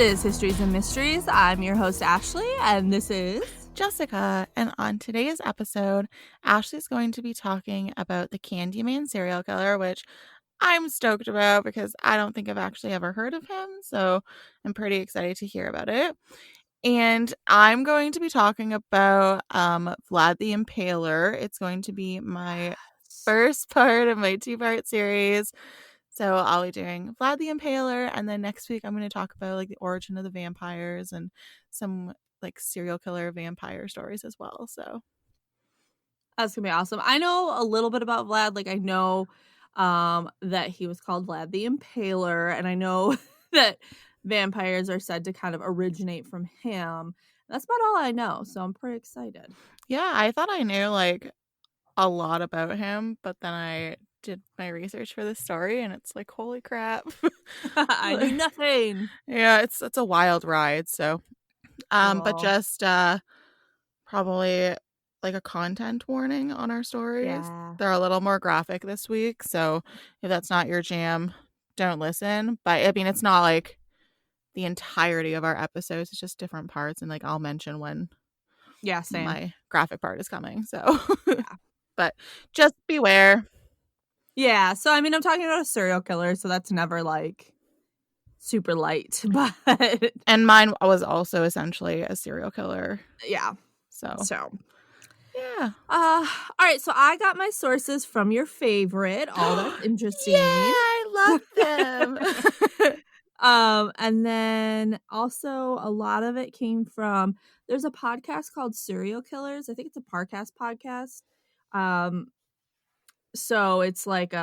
is Histories and Mysteries. I'm your host, Ashley, and this is Jessica. And on today's episode, Ashley's going to be talking about the Candyman serial killer, which I'm stoked about because I don't think I've actually ever heard of him. So I'm pretty excited to hear about it. And I'm going to be talking about Vlad the Impaler. It's going to be my first part of my 2-part series. So I'll be doing Vlad the Impaler, and then next week I'm going to talk about like the origin of the vampires and some like serial killer vampire stories as well. So that's gonna be awesome. I know a little bit about Vlad. Like I know that he was called Vlad the Impaler, and I know that vampires are said to kind of originate from him. That's about all I know, so I'm pretty excited. yeah, I thought I knew like a lot about him, but then I did my research for this story and it's like, holy crap. I knew nothing. Yeah, it's a wild ride. So but Cool. just probably like a content warning on our stories. Yeah. They're a little more graphic this week, so if that's not your jam, don't listen. But I mean, it's not like the entirety of our episodes, it's just different parts, and like I'll mention when Yeah, same. my graphic part is coming. So Yeah. But just beware. Yeah, so I mean, I'm talking about a serial killer, so that's never like super light, but And mine was also essentially a serial killer. yeah. So yeah. all right, so I got my sources from your favorite. All that's interesting. Yeah, I love them. And then also a lot of it came from, there's a podcast called Serial Killers. I think it's a Parcast podcast. So it's like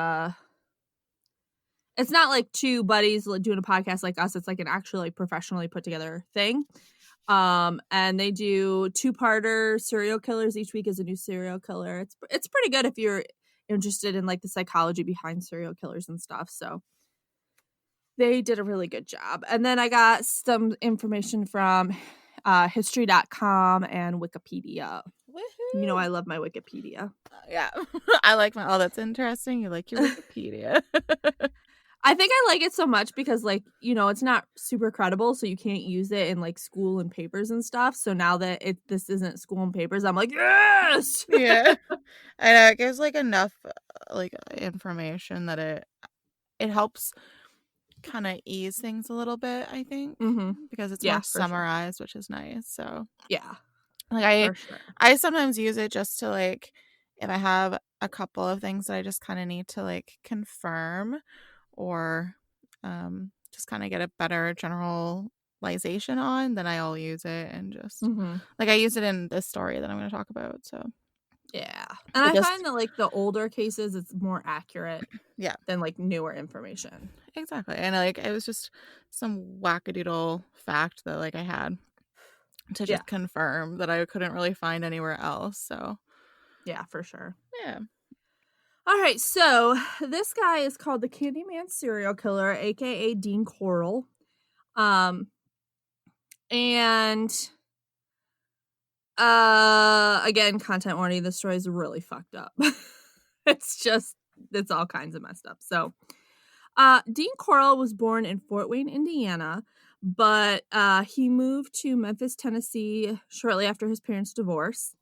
it's not like two buddies doing a podcast like us. It's like an actually like professionally put together thing. And they do 2-parter serial killers. Each week is a new serial killer. It's pretty good if you're interested in like the psychology behind serial killers and stuff. So they did a really good job. And then I got some information from history.com and Wikipedia. Woohoo. You know, I love my Wikipedia. Yeah. I like my, oh, that's interesting. You like your Wikipedia. I think I like it so much because, like, you know, it's not super credible, so you can't use it in like school and papers and stuff. So now that this isn't school and papers, I'm like, yes. Yeah. I know it gives like enough like information that it helps kind of ease things a little bit, I think, because it's more summarized, which is nice. So yeah, like I sometimes use it just to like if I have a couple of things that I just kind of need to like confirm or just kind of get a better generalization on, then I'll use it and just like I use it in this story that I'm going to talk about. So yeah, and I find that like the older cases, it's more accurate, than like newer information. Exactly, and like it was just some wackadoodle fact that like I had to just confirm that I couldn't really find anywhere else. So yeah, for sure. Yeah. All right, so this guy is called the Candyman serial killer, aka Dean Corll. And again, content warning, this story is really fucked up. It's all kinds of messed up. So Dean Corll was born in Fort Wayne, Indiana, but he moved to Memphis, Tennessee shortly after his parents' divorce.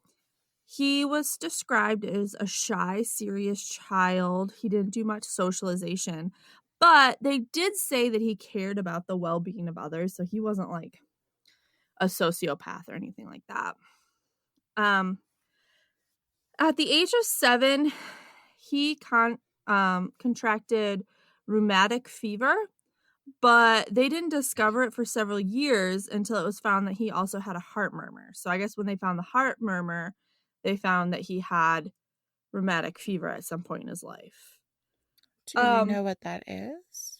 He was described as a shy, serious child. He didn't do much socialization, but they did say that he cared about the well-being of others, so he wasn't like a sociopath or anything like that. At the age of 7, he contracted rheumatic fever, but they didn't discover it for several years until it was found that he also had a heart murmur. So I guess when they found the heart murmur, they found that he had rheumatic fever at some point in his life. Do you know what that is?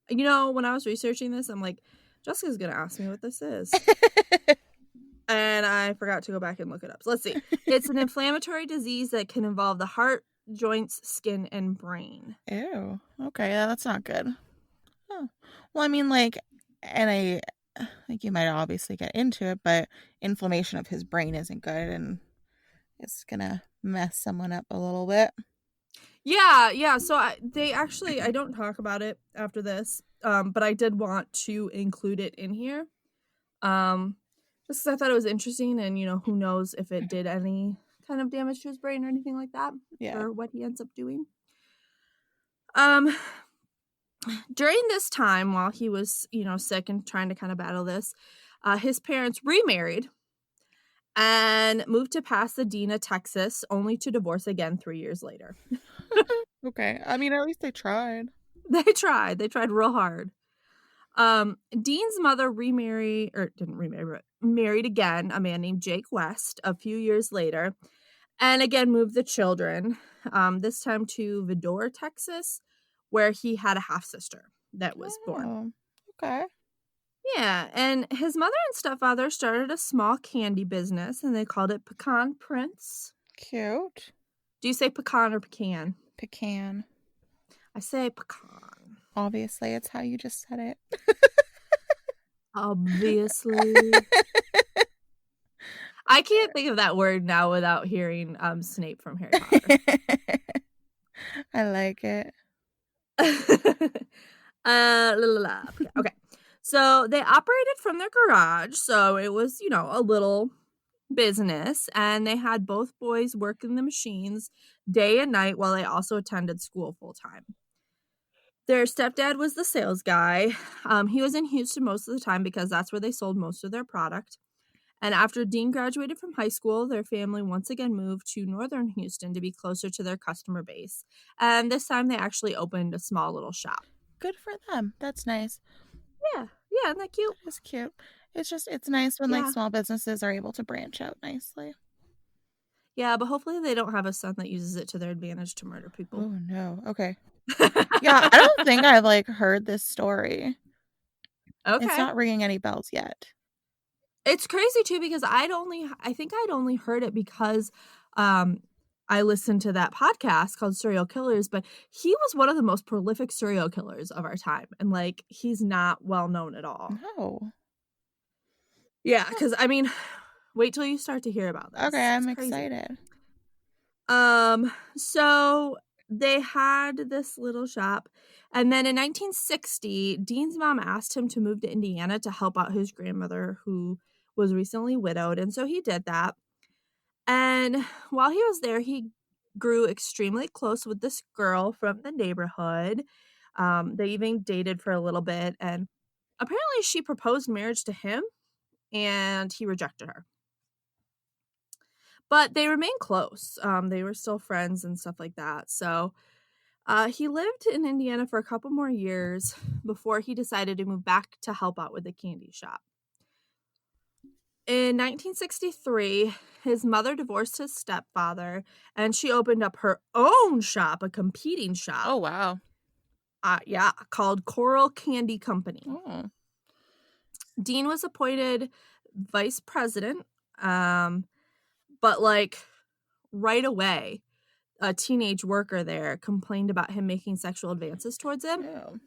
You know, when I was researching this, I'm like, Jessica's going to ask me what this is. And I forgot to go back and look it up. So let's see. It's an inflammatory disease that can involve the heart, joints, skin, and brain. Ew. Okay, yeah, that's not good. Oh. Well, I mean, like, and I think you might obviously get into it, but inflammation of his brain isn't good, and it's gonna mess someone up a little bit. Yeah. So I don't talk about it after this. but I did want to include it in here. Just 'cause I thought it was interesting, and who knows if it did any kind of damage to his brain or anything like that, Yeah. or what he ends up doing. Um, during this time, while he was, sick and trying to kind of battle this, his parents remarried and moved to Pasadena, Texas, only to divorce again 3 years later. Okay. I mean, at least they tried. They tried real hard. Dean's mother didn't remarry, but married again, a man named Jake West, a few years later, and again moved the children, this time to Vidor, Texas, where he had a half-sister that was born. Oh, okay. Yeah, and his mother and stepfather started a small candy business, and they called it Pecan Prince. Cute. Do you say pecan or pecan? Pecan. I say pecan. Obviously, it's how you just said it. Obviously. I can't think of that word now without hearing Snape from Harry Potter. I like it. Okay. So they operated from their garage, so it was, a little business, and they had both boys working the machines day and night while they also attended school full time. Their stepdad was the sales guy. He was in Houston most of the time because that's where they sold most of their product. And after Dean graduated from high school, their family once again moved to northern Houston to be closer to their customer base. And this time they actually opened a small little shop. Good for them. That's nice. Yeah, isn't that cute? That's cute. It's nice when like small businesses are able to branch out nicely. Yeah, but hopefully they don't have a son that uses it to their advantage to murder people. Oh no. Okay. Yeah, I don't think I've like heard this story. Okay. It's not ringing any bells yet. It's crazy too because I think I'd only heard it because I listened to that podcast called Serial Killers, but he was one of the most prolific serial killers of our time, and like he's not well known at all. No. Yeah, because I mean, wait till you start to hear about this. Okay, I'm excited. So they had this little shop, and then in 1960, Dean's mom asked him to move to Indiana to help out his grandmother, who was recently widowed, and so he did that. And while he was there, he grew extremely close with this girl from the neighborhood. They even dated for a little bit, and apparently she proposed marriage to him, and he rejected her. But they remained close. They were still friends and stuff like that. So he lived in Indiana for a couple more years before he decided to move back to help out with the candy shop. In 1963, his mother divorced his stepfather, and she opened up her own shop, a competing shop. Oh, wow. Yeah, called Coral Candy Company. Oh. Dean was appointed vice president, but like right away, a teenage worker there complained about him making sexual advances towards him. Oh.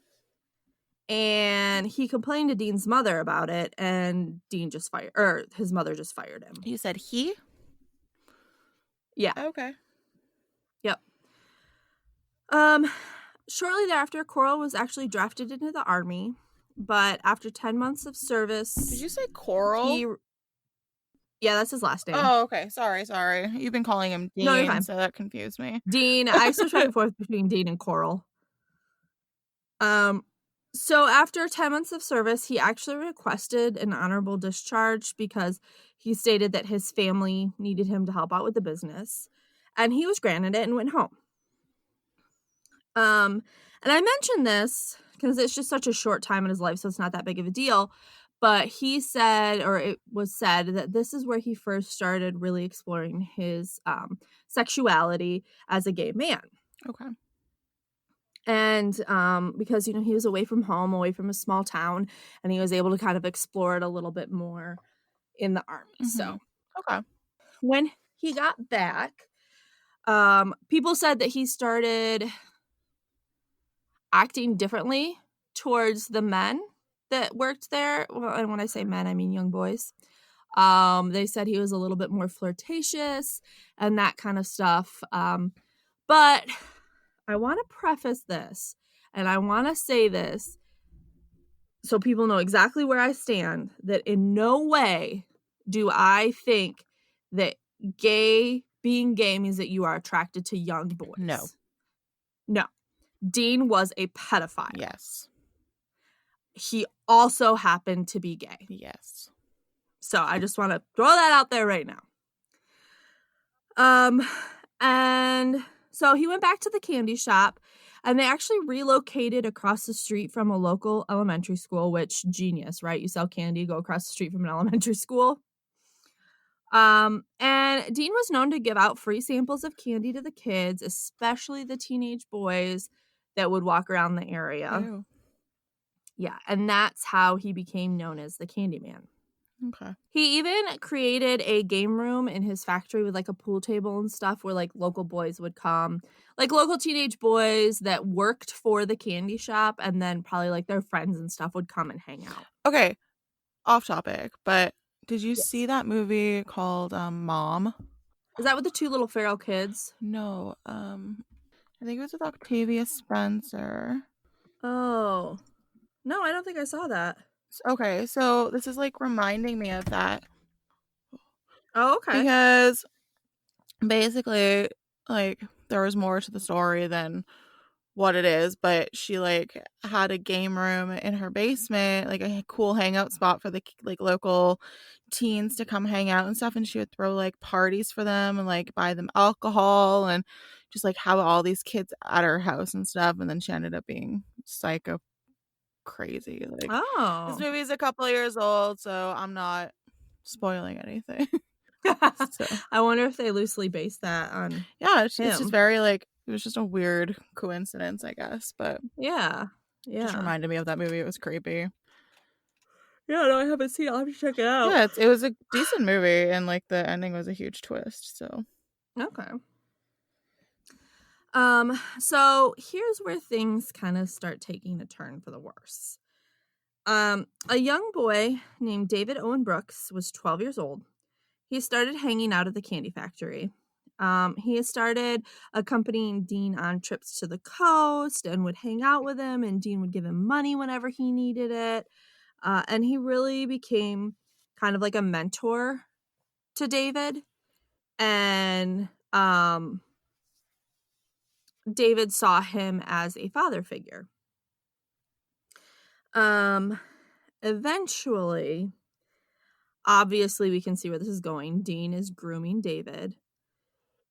And he complained to Dean's mother about it, and his mother just fired him. You said he? Yeah. Okay. Yep. Shortly thereafter, Coral was actually drafted into the army, but after 10 months of service... Did you say Coral? Yeah, that's his last name. Oh, okay. Sorry. You've been calling him Dean, no, you're fine. So that confused me. Dean. I switch back and forth between Dean and Coral. So after 10 months of service, he actually requested an honorable discharge because he stated that his family needed him to help out with the business. And he was granted it and went home. And I mentioned this because it's just such a short time in his life, so it's not that big of a deal. But he said, or it was said, that this is where he first started really exploring his sexuality as a gay man. Okay. And because, he was away from home, away from a small town, and he was able to kind of explore it a little bit more in the army. Mm-hmm. So, okay. When he got back, people said that he started acting differently towards the men that worked there. Well, and when I say men, I mean young boys. They said he was a little bit more flirtatious and that kind of stuff. But I want to preface this, and I want to say this. so people know exactly where I stand, that in no way do I think that being gay means that you are attracted to young No. boys. No. Dean was a pedophile. Yes. He also happened to be gay. Yes. So I just want to throw that out there right now. And so he went back to the candy shop, and they actually relocated across the street from a local elementary school, which genius, right? You sell candy, go across the street from an elementary school. And Dean was known to give out free samples of candy to the kids, especially the teenage boys that would walk around the area. Ew. Yeah, and that's how he became known as the Candyman. Okay. He even created a game room in his factory with like a pool table and stuff where like local boys would come, like local teenage boys that worked for the candy shop, and then probably like their friends and stuff would come and hang out. Okay. Off topic, but did you see Yes. that movie called Mom? Is that with the two little feral kids? No. I think it was with Octavia Spencer. Oh. No, I don't think I saw that. Okay, so this is like reminding me of that Oh, okay. because basically, like, there was more to the story than what it is, but she like had a game room in her basement, like a cool hangout spot for the like local teens to come hang out and stuff, and she would throw like parties for them and like buy them alcohol and just like have all these kids at her house and stuff, and then she ended up being psycho crazy. Like, this Oh. movie is a couple of years old, so I'm not spoiling anything. So I wonder if they loosely based that on yeah, it's just him. very like, it was just a weird coincidence, I guess, but Yeah. just Yeah. reminded me of that movie. It was creepy. Yeah, no, I haven't seen it. I'll have to check it out. Yeah, it was a decent movie, and like the ending was a huge twist. So Okay. So here's where things kind of start taking a turn for the worse. A young boy named David Owen Brooks was 12 years old. He started hanging out at the candy factory. He had started accompanying Dean on trips to the coast and would hang out with him, and Dean would give him money whenever he needed it. And he really became kind of like a mentor to David. And David saw him as a father figure. Eventually, obviously, we can see where this is going. Dean is grooming David.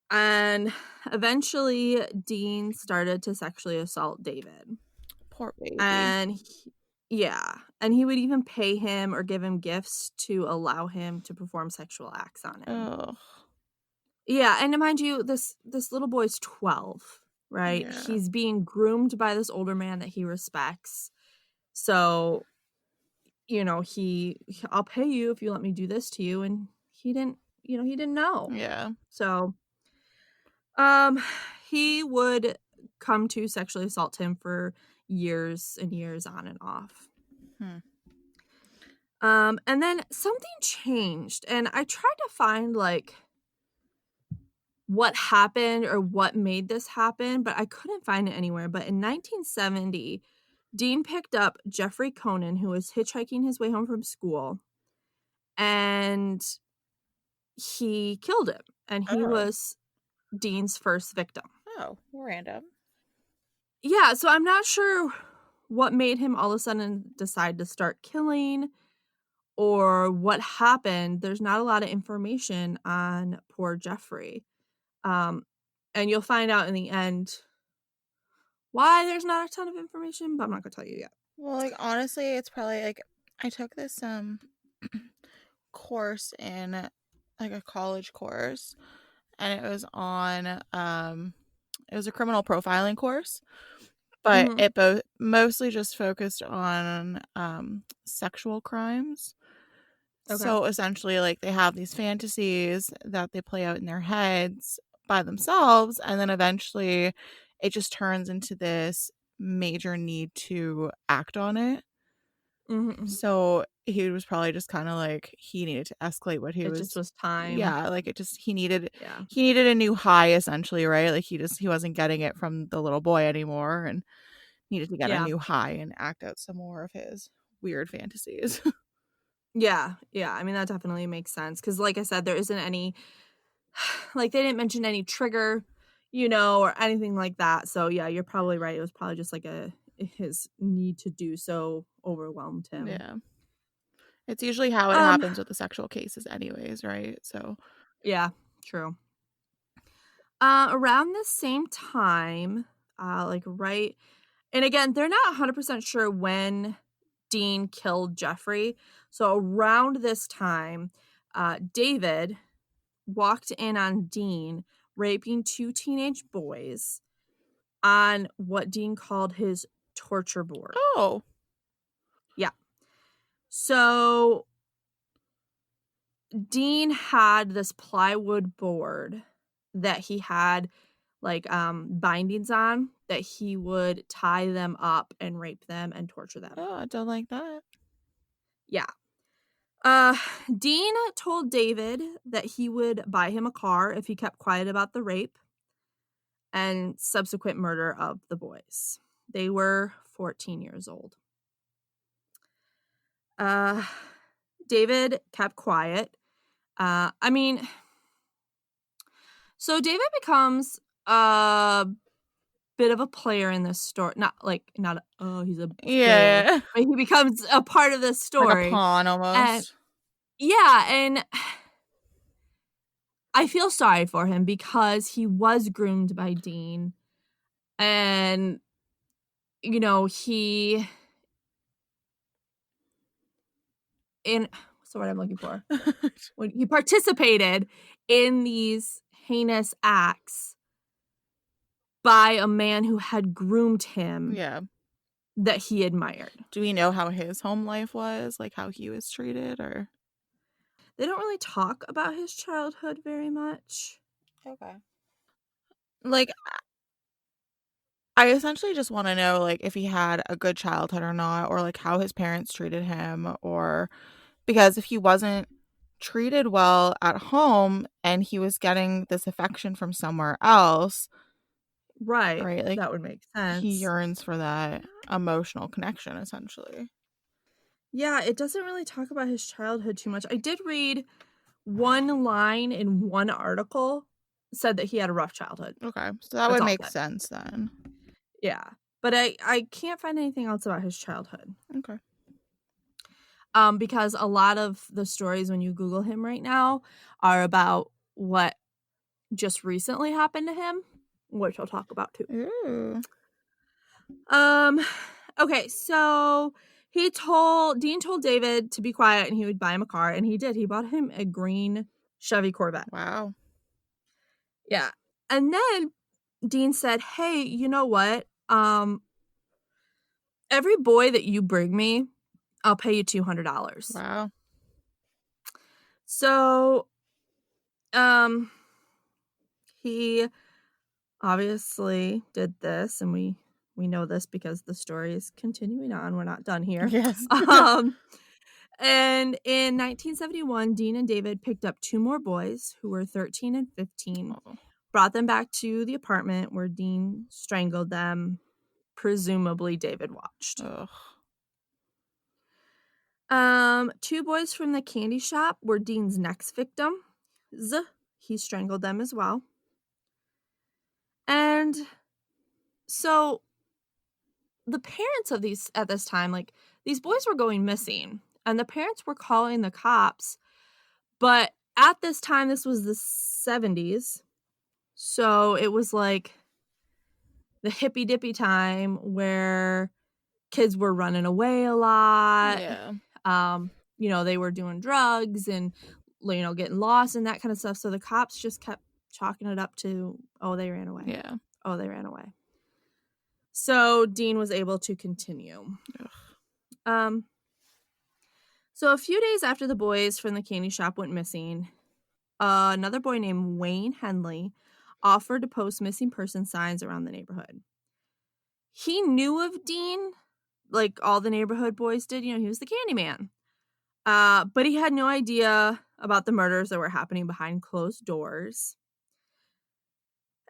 And eventually, Dean started to sexually assault David. poor baby. And and he would even pay him or give him gifts to allow him to perform sexual acts on him. Oh Yeah, and mind you, this little boy's 12, right? yeah. He's being groomed by this older man that he respects. So, I'll pay you if you let me do this to you, and he didn't know. Yeah. So, he would come to sexually assault him for years and years on and off. And then something changed, and I tried to find like what happened or what made this happen, but I couldn't find it anywhere. But in 1970, Dean picked up Jeffrey Conan, who was hitchhiking his way home from school, and he killed him. And he was Dean's first victim. Oh, random. Yeah, so I'm not sure what made him all of a sudden decide to start killing or what happened. There's not a lot of information on poor Jeffrey. And you'll find out in the end why there's not a ton of information, but I'm not gonna tell you yet. Well, like honestly, it's probably like I took this course in like a college course, and it was on it was a criminal profiling course, but Mhm. it mostly just focused on sexual crimes. Okay. So essentially, like they have these fantasies that they play out in their heads by themselves, and then eventually it just turns into this major need to act on it. Mhm. So he was probably just kind of like he needed to escalate what he It just was. was time. Yeah, like it just Yeah. he needed a new high essentially, right? Like he wasn't getting it from the little boy anymore and needed to get a Yeah. new high and act out some more of his weird fantasies. Yeah, yeah, I mean, that definitely makes sense because, like I said, there isn't any like, they didn't mention any trigger, or anything like that, so, yeah, you're probably right, it was probably just, like, his need to do so overwhelmed him. Yeah. It's usually how it Um, happens with the sexual cases anyways, right? So yeah, true. Around the same time, like, right and again, they're not 100% sure when Dean killed Jeffrey, so around this time, David walked in on Dean raping 2 teenage boys on what Dean called his torture board. Oh. Yeah. So Dean had this plywood board that he had like bindings on that he would tie them up and rape them and torture them. Oh, I don't like that. Yeah. Uh Dean told David that he would buy him a car if he kept quiet about the rape and subsequent murder of the boys. They were 14 years old. Uh, David kept quiet. I mean, so David becomes a bit of a player in this story. Not oh, he's a player, Yeah. but he becomes a part of this Like a story. pawn And almost. yeah, and I feel sorry for him because he was groomed by Dean. And, he in what's the word I'm looking for? When he participated in these heinous acts by a man who had groomed him Yeah. that he admired. Do we know how his home life was? Like how he was treated or? They don't really talk about his childhood very much. Okay. Like I essentially just want to know like if he had a good childhood or not, or like how his parents treated him, or because if he wasn't treated well at home and he was getting this affection from somewhere else, Right. right? Like That would make he sense. yearns for that emotional connection essentially. Yeah, it doesn't really talk about his childhood too much. I did read one line in one article said that he had a rough childhood. Okay. So that That's would all it make said. sense then. Yeah. But I can't find anything else about his childhood. Okay. Because a lot of the stories when you Google him right now are about what just recently happened to him, which I'll talk about too. Ooh. Um, okay, so Dean told David to be quiet and he would buy him a car, and he did. He bought him a green Chevy Corvette. Wow. Yeah. And then Dean said, "Hey, you know what? Every boy that you bring me, I'll pay you $200." Wow. So, um, he obviously did this, and we know this because the story is continuing on. We're not done here. Yes. Um, and in 1971, Dean and David picked up 2 more boys who were 13 and 15, Oh. brought them back to the apartment where Dean strangled them. Presumably, David watched. Ugh. 2 boys from the candy shop were Dean's next victim. He strangled them as well. And so the parents of these at this time, like, these boys were going missing and the parents were calling the cops. But at this time, this was the 70s. So it was like the hippy dippy time where kids were running away a lot. Yeah. They were doing drugs and, getting lost and that kind of stuff. So the cops just kept chalking it up to, oh, they ran away. Yeah. Oh, they ran away. So Dean was able to continue. Ugh. So a few days after the boys from the candy shop went missing, another boy named Wayne Henley offered to post missing person signs around the neighborhood. He knew of Dean, like all the neighborhood boys did. He was the candy man. But he had no idea about the murders that were happening behind closed doors.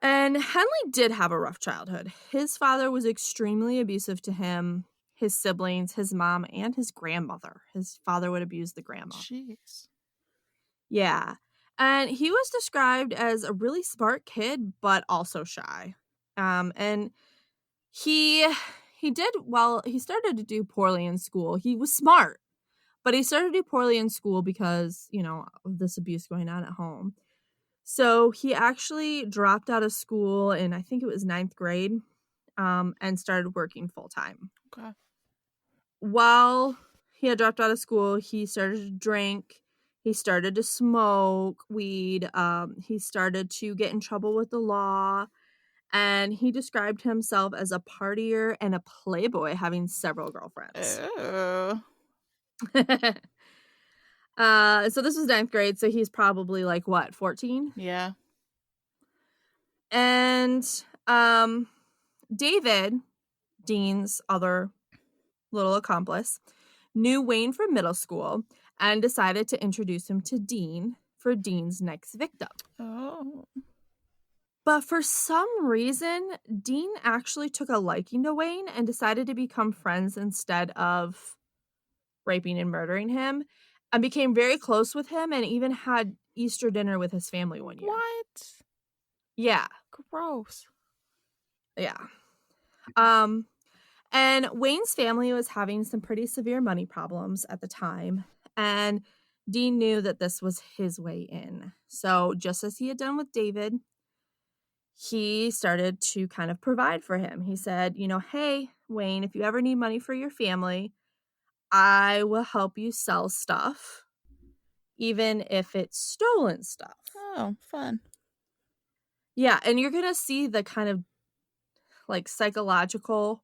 And Henley did have a rough childhood. His father was extremely abusive to him. his siblings, his mom, and his grandmother. His father would abuse the grandma. Jeez. Yeah. And he was described as a really smart kid, but also shy. And he did well. He started to do poorly in school. He was smart, but he started to do poorly in school because, of this abuse going on at home. So he actually dropped out of school in, I think it was 9th grade, and started working full time. Okay. While he had dropped out of school, he started to drink. He started to smoke weed. He started to get in trouble with the law. And he described himself as a partier and a playboy, having several girlfriends. Oh. So this was 9th grade, so he's probably like, what, 14? Yeah. And David, Dean's other little accomplice, knew Wayne from middle school and decided to introduce him to Dean for Dean's next victim. Oh. But for some reason, Dean actually took a liking to Wayne and decided to become friends instead of raping and murdering him, and became very close with him and even had Easter dinner with his family one year. What? Yeah. Gross. Yeah. And Wayne's family was having some pretty severe money problems at the time, and Dean knew that this was his way in. So just as he had done with David, he started to kind of provide for him. He said, hey, Wayne, if you ever need money for your family, I will help you sell stuff, even if it's stolen stuff. Oh, fun. Yeah, and you're going to see the kind of like psychological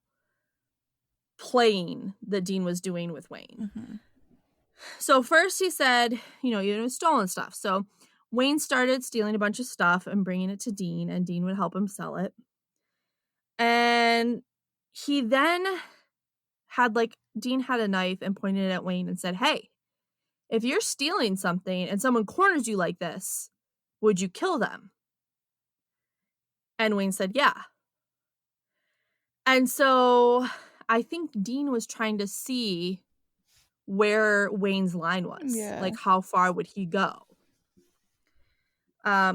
playing that Dean was doing with Wayne. Mm-hmm. So first he said, even with stolen stuff. So Wayne started stealing a bunch of stuff and bringing it to Dean, and Dean would help him sell it. And he then Dean had a knife and pointed it at Wayne and said, hey, if you're stealing something and someone corners you like this, would you kill them? And Wayne said, yeah. And so I think Dean was trying to see where Wayne's line was. Yeah. Like, how far would he go?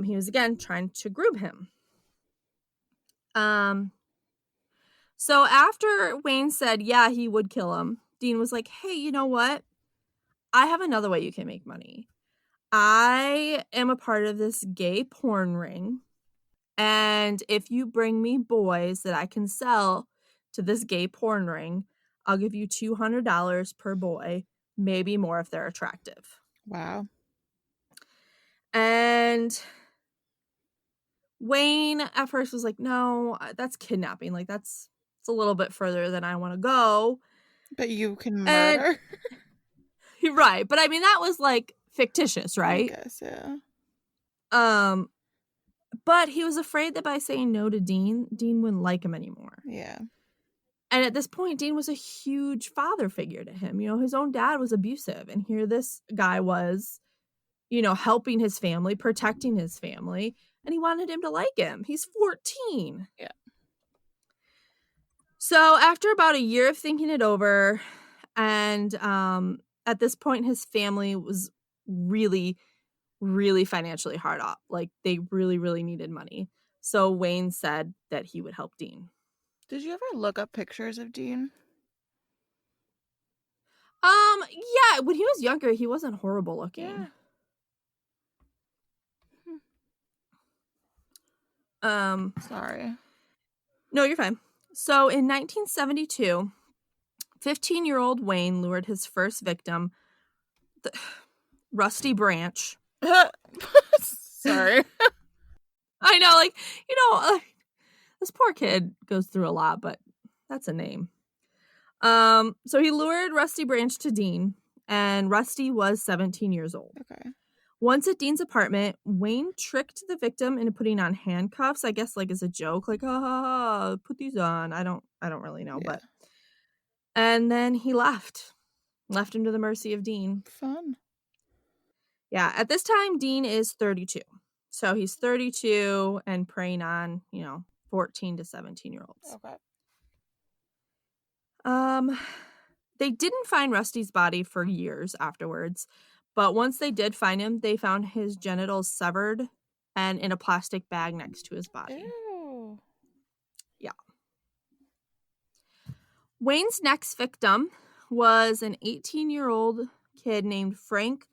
He was, again, trying to groom him. So after Wayne said, yeah, he would kill him, Dean was like, hey, you know what? I have another way you can make money. I am a part of this gay porn ring. And if you bring me boys that I can sell to this gay porn ring, I'll give you $200 per boy, maybe more if they're attractive. Wow. And Wayne at first was like, no, that's kidnapping. Like, it's a little bit further than I want to go. But you can And murder? right. But I mean, that was like fictitious, right? I guess, yeah. But he was afraid that by saying no to Dean wouldn't like him anymore. Yeah. And at this point, Dean was a huge father figure to him. His own dad was abusive. And here this guy was, helping his family, protecting his family. And he wanted him to like him. He's 14. Yeah. So after about a year of thinking it over, and at this point, his family was really, really financially hard up. Like, they really, really needed money. So Wayne said that he would help Dean. Did you ever look up pictures of Dean? Yeah, when he was younger, he wasn't horrible looking. Yeah. Sorry. No, you're fine. So in 1972, 15-year-old Wayne lured his first victim, Rusty Branch. Sorry. I know, this poor kid goes through a lot, but that's a name. So he lured Rusty Branch to Dean, and Rusty was 17 years old. Okay. Once at Dean's apartment, Wayne tricked the victim into putting on handcuffs, I guess like as a joke, like, put these on. I don't really know, Yeah. but and then he left him to the mercy of Dean. Fun. Yeah, at this time Dean is 32. So he's 32 and preying on, 14 to 17-year-olds. Okay. They didn't find Rusty's body for years afterwards, but once they did find him, they found his genitals severed and in a plastic bag next to his body. Ew. Yeah. Wayne's next victim was an 18-year-old kid named Frank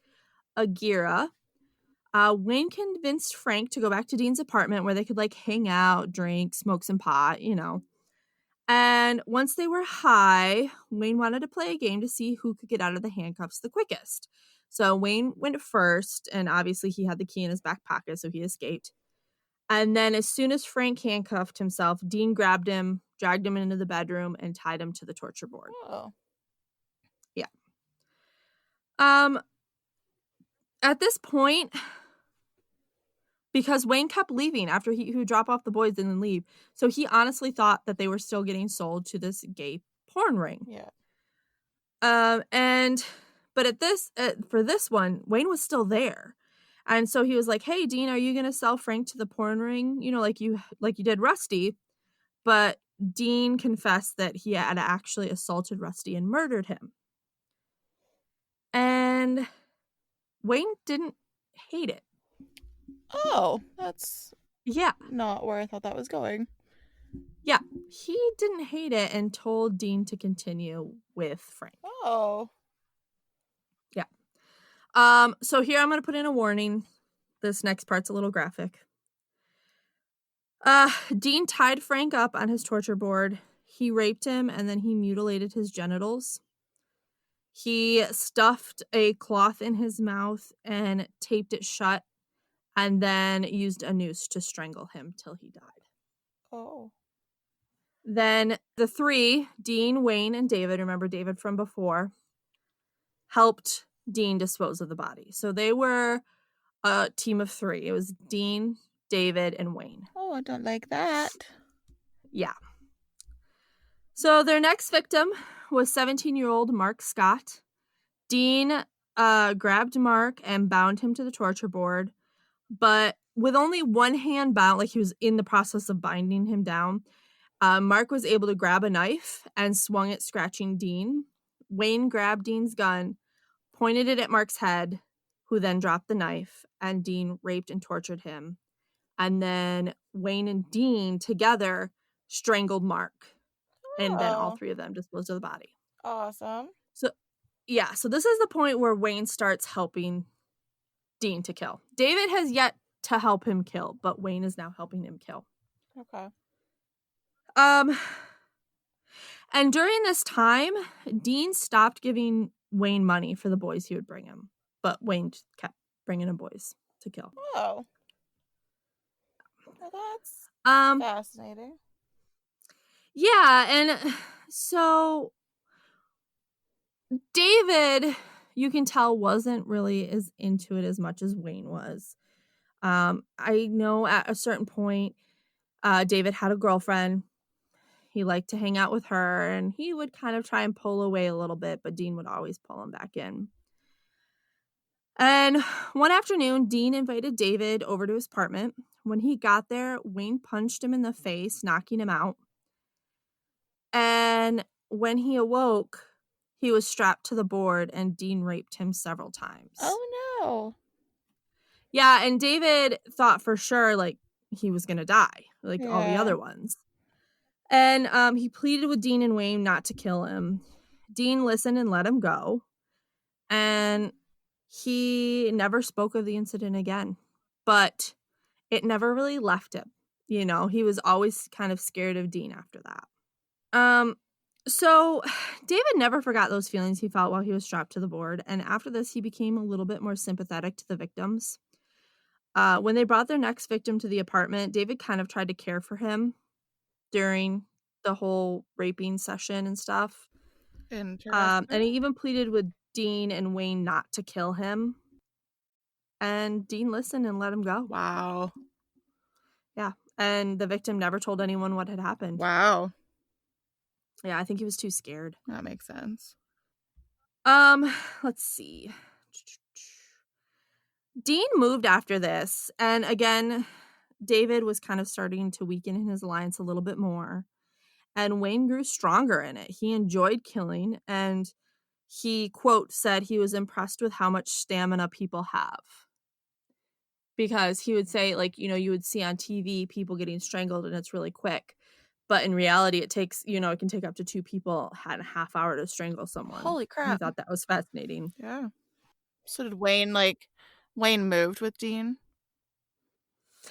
Aguirre. Wayne convinced Frank to go back to Dean's apartment where they could like hang out, drink, smoke some pot, you know. And once they were high, Wayne wanted to play a game to see who could get out of the handcuffs the quickest. So Wayne went first, and obviously he had the key in his back pocket, so he escaped. And then as soon as Frank handcuffed himself, Dean grabbed him, dragged him into the bedroom, and tied him to the torture board. Oh. Yeah. At this point, because Wayne kept leaving after he would drop off the boys and then leave, so he honestly thought that they were still getting sold to this gay porn ring. Yeah. But at this for this one, Wayne was still there. And so he was like, "Hey, Dean, are you going to sell Frank to the porn ring? You know, like you did Rusty." But Dean confessed that he had actually assaulted Rusty and murdered him. And Wayne didn't hate it. Oh, that's Yeah. not where I thought that was going. Yeah. He didn't hate it and told Dean to continue with Frank. Oh. Yeah. So here I'm going to put in a warning. This next part's a little graphic. Dean tied Frank up on his torture board. He raped him and then he mutilated his genitals. He stuffed a cloth in his mouth and taped it shut and then used a noose to strangle him till he died. Oh. Then the three, Dean, Wayne, and David, remember David from before, helped Dean dispose of the body. So they were a team of three. It was Dean, David, and Wayne. Oh, I don't like that. Yeah. So their next victim was 17-year-old Mark Scott. Dean grabbed Mark and bound him to the torture board, but with only one hand bound, like he was in the process of binding him down, Mark was able to grab a knife and swung it, scratching Dean. Wayne grabbed Dean's gun, pointed it at Mark's head, who then dropped the knife, and Dean raped and tortured him. And then Wayne and Dean together strangled Mark. And then all three of them disposed of the body. Awesome. So, yeah. So this is the point where Wayne starts helping Dean to kill. David has yet to help him kill, but Wayne is now helping him kill. Okay. And during this time, Dean stopped giving Wayne money for the boys he would bring him, but Wayne kept bringing him boys to kill. Oh. Well, that's fascinating. Yeah, and so David, you can tell, wasn't really as into it as much as Wayne was. I know at a certain point, David had a girlfriend. He liked to hang out with her, and he would kind of try and pull away a little bit, but Dean would always pull him back in. And one afternoon, Dean invited David over to his apartment. When he got there, Wayne punched him in the face, knocking him out. And when he awoke, he was strapped to the board, and Dean raped him several times. Oh, no. Yeah, and David thought for sure, like, he was going to die, like all the other ones. And he pleaded with Dean and Wayne not to kill him. Dean listened and let him go. And he never spoke of the incident again. But it never really left him. You know, he was always kind of scared of Dean after that. So David never forgot those feelings he felt while he was strapped to the board. And after this, he became a little bit more sympathetic to the victims. When they brought their next victim to the apartment, David kind of tried to care for him during the whole raping session and stuff. Interesting. And he even pleaded with Dean and Wayne not to kill him. And Dean listened and let him go. Wow. Yeah. And the victim never told anyone what had happened. Wow. Yeah, I think he was too scared. That makes sense. Let's see. Dean moved after this, and again, David was kind of starting to weaken in his alliance a little bit more. and Wayne grew stronger in it. He enjoyed killing, and he, quote, said he was impressed with how much stamina people have. Because he would say, like, you would see on TV people getting strangled and it's really quick. But in reality, it takes, it can take up to 2 people and a half hour to strangle someone. Holy He crap. thought that was fascinating. Yeah. So did Wayne moved with Dean?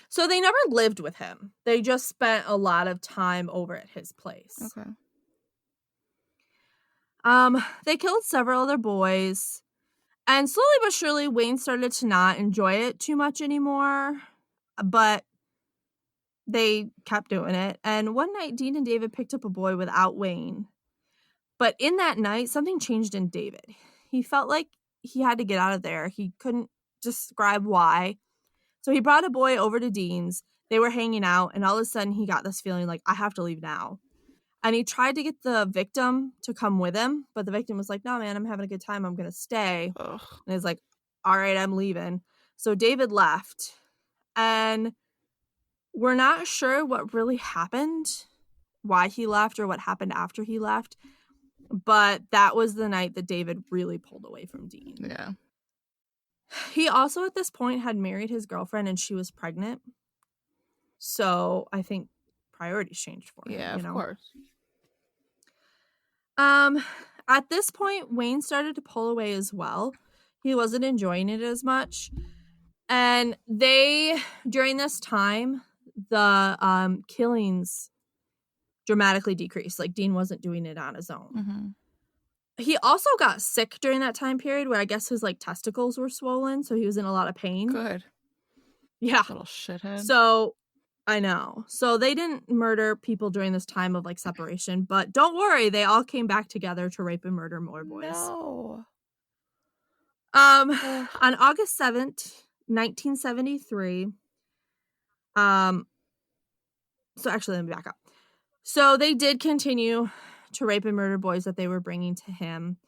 So they never lived with him. They just spent a lot of time over at his place. Okay. They killed several other boys. And slowly but surely, Wayne started to not enjoy it too much anymore. But they kept doing it. And one night, Dean and David picked up a boy without Wayne. But in that night, something changed in David. He felt like he had to get out of there. He couldn't describe why. So he brought a boy over to Dean's. They were hanging out, and all of a sudden he got this feeling like, I have to leave now. And he tried to get the victim to come with him, but the victim was like, no, man, I'm having a good time. I'm going to stay. Ugh. And he's like, all right, I'm leaving. So David left. And we're not sure what really happened, why he left, or what happened after he left. But that was the night that David really pulled away from Dean. Yeah. He also at this point had married his girlfriend and she was pregnant. So I think priorities changed for him. Yeah, of course. At this point, Wayne started to pull away as well. He wasn't enjoying it as much. And during this time, the killings dramatically decreased. Like, Dean wasn't doing it on his own. Mm-hmm. He also got sick during that time period where I guess his testicles were swollen, so he was in a lot of pain. Good. Yeah. Little shithead. So I know. So they didn't murder people during this time of separation, but don't worry, they all came back together to rape and murder more boys. No. On August 7th, 1973. So actually, let me back up. So they did continue to rape and murder boys that they were bringing to him.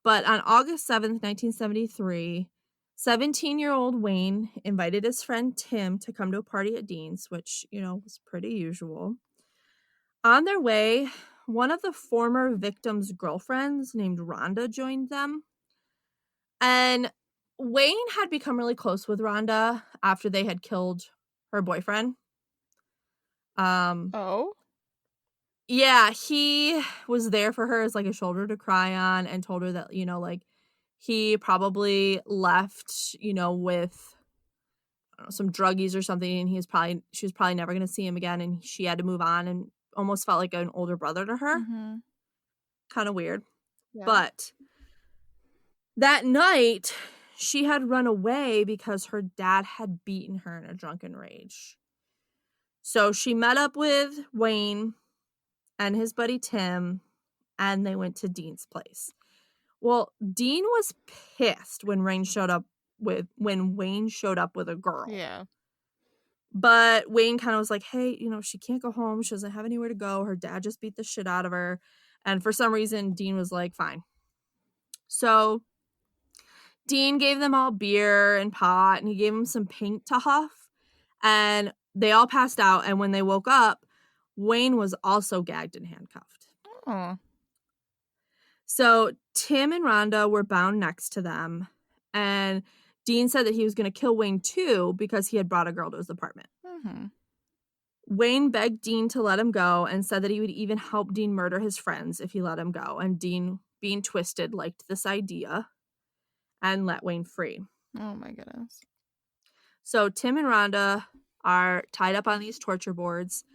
But on August 7th, 1973, 17-year-old Wayne invited his friend Tim to come to a party at Dean's, which, was pretty usual. On their way, one of the former victim's girlfriends named Rhonda joined them. And Wayne had become really close with Rhonda after they had killed her boyfriend. Oh? Yeah, he was there for her as a shoulder to cry on and told her that, he probably left, with some druggies or something, and she was probably never going to see him again, and she had to move on, and almost felt like an older brother to her. Mm-hmm. Kind of weird. Yeah. But that night, she had run away because her dad had beaten her in a drunken rage. So she met up with Wayne and his buddy Tim, and they went to Dean's place. Well, Dean was pissed when Wayne showed up with a girl. Yeah. But Wayne kind of was like, hey, she can't go home. She doesn't have anywhere to go. Her dad just beat the shit out of her. And for some reason, Dean was like, fine. So Dean gave them all beer and pot, and he gave them some paint to huff. And they all passed out. And when they woke up, Wayne was also gagged and handcuffed. Oh. So Tim and Rhonda were bound next to them. And Dean said that he was going to kill Wayne too because he had brought a girl to his apartment. Mm-hmm. Wayne begged Dean to let him go and said that he would even help Dean murder his friends if he let him go. And Dean, being twisted, liked this idea and let Wayne free. Oh my goodness. So Tim and Rhonda are tied up on these torture boards,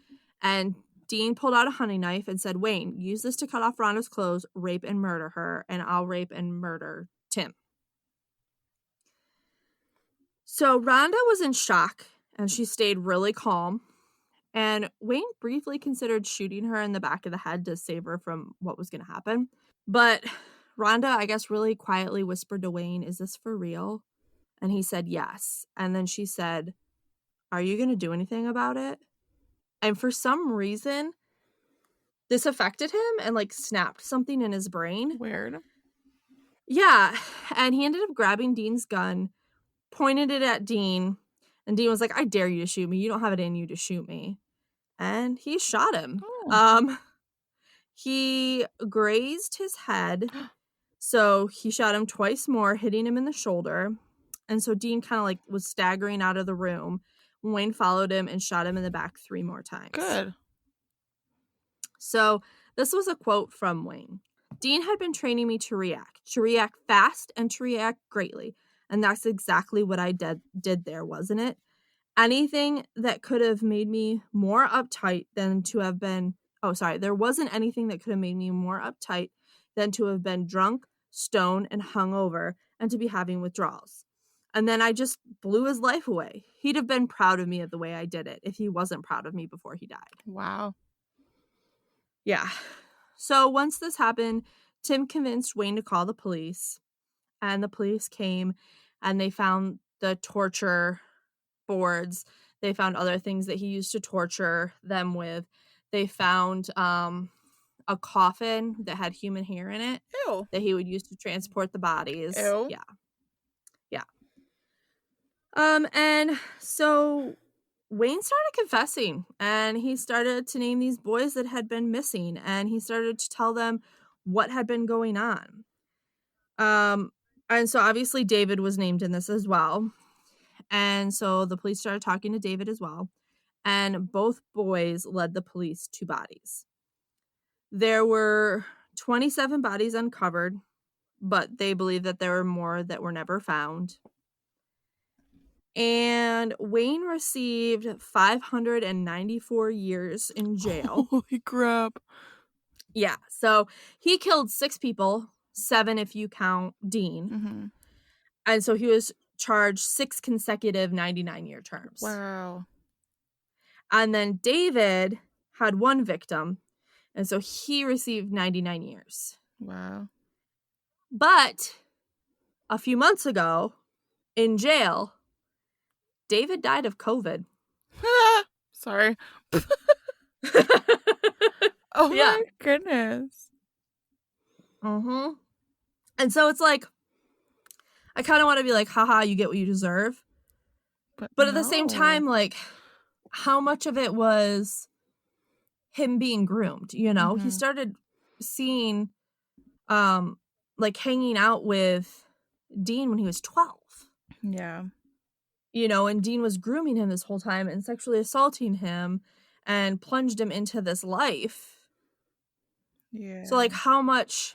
and Dean pulled out a hunting knife and said, Wayne, use this to cut off Rhonda's clothes, rape and murder her, and I'll rape and murder Tim. So Rhonda was in shock, and she stayed really calm. And Wayne briefly considered shooting her in the back of the head to save her from what was going to happen. But Rhonda, I guess, really quietly whispered to Wayne, is this for real? And he said yes. And then she said, are you going to do anything about it? And for some reason, this affected him and snapped something in his brain. Weird. Yeah. And he ended up grabbing Dean's gun, pointed it at Dean, and Dean was like, I dare you to shoot me. You don't have it in you to shoot me. And he shot him. Oh. He grazed his head, so he shot him twice more, hitting him in the shoulder. And so Dean kind of like was staggering out of the room. Wayne followed him and shot him in the back 3 more times. Good. So this was a quote from Wayne. Dean had been training me to react fast and to react greatly. And that's exactly what I did there, wasn't it? Anything that could have made me more uptight than to have been, there wasn't anything that could have made me more uptight than to have been drunk, stoned, and hungover and to be having withdrawals. And then I just blew his life away. He'd have been proud of me at the way I did it if he wasn't proud of me before he died. Wow. Yeah. So once this happened, Tim convinced Wayne to call the police. And the police came and they found the torture boards. They found other things that he used to torture them with. They found a coffin that had human hair in it. Ew. That he would use to transport the bodies. Ew. Yeah. And so Wayne started confessing, and he started to name these boys that had been missing, and he started to tell them what had been going on. And so obviously David was named in this as well. And so the police started talking to David as well, and both boys led the police to bodies. There were 27 bodies uncovered, but they believe that there were more that were never found. And Wayne received 594 years in jail. Holy crap. Yeah, so he killed 6 people, 7 if you count Dean. Mm-hmm. And so he was charged 6 consecutive 99-year terms. Wow. And then David had 1 victim, and so he received 99 years. Wow. But a few months ago, in jail, David died of COVID. Sorry. Oh Yeah. my goodness. Mm-hmm. And so it's like, I kind of want to be like, haha, you get what you deserve. But at the same time, like, how much of it was him being groomed, you know? Mm-hmm. He started seeing, like, hanging out with Dean when he was 12. Yeah. You know, and Dean was grooming him this whole time and sexually assaulting him and plunged him into this life. Yeah. So, like, how much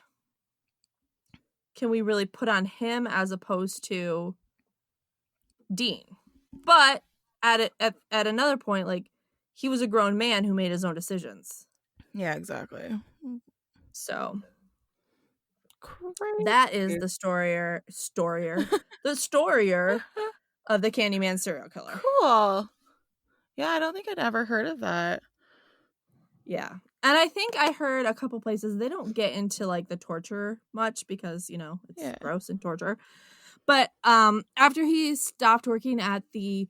can we really put on him as opposed to Dean? But at another point, like, he was a grown man who made his own decisions. Yeah, exactly. So Crazy. that is the storier of the Candyman serial killer. Cool. Yeah, I don't think I'd ever heard of that. Yeah. And I think I heard a couple places they don't get into like the torture much because, you know, it's gross and torture. But after he stopped working at the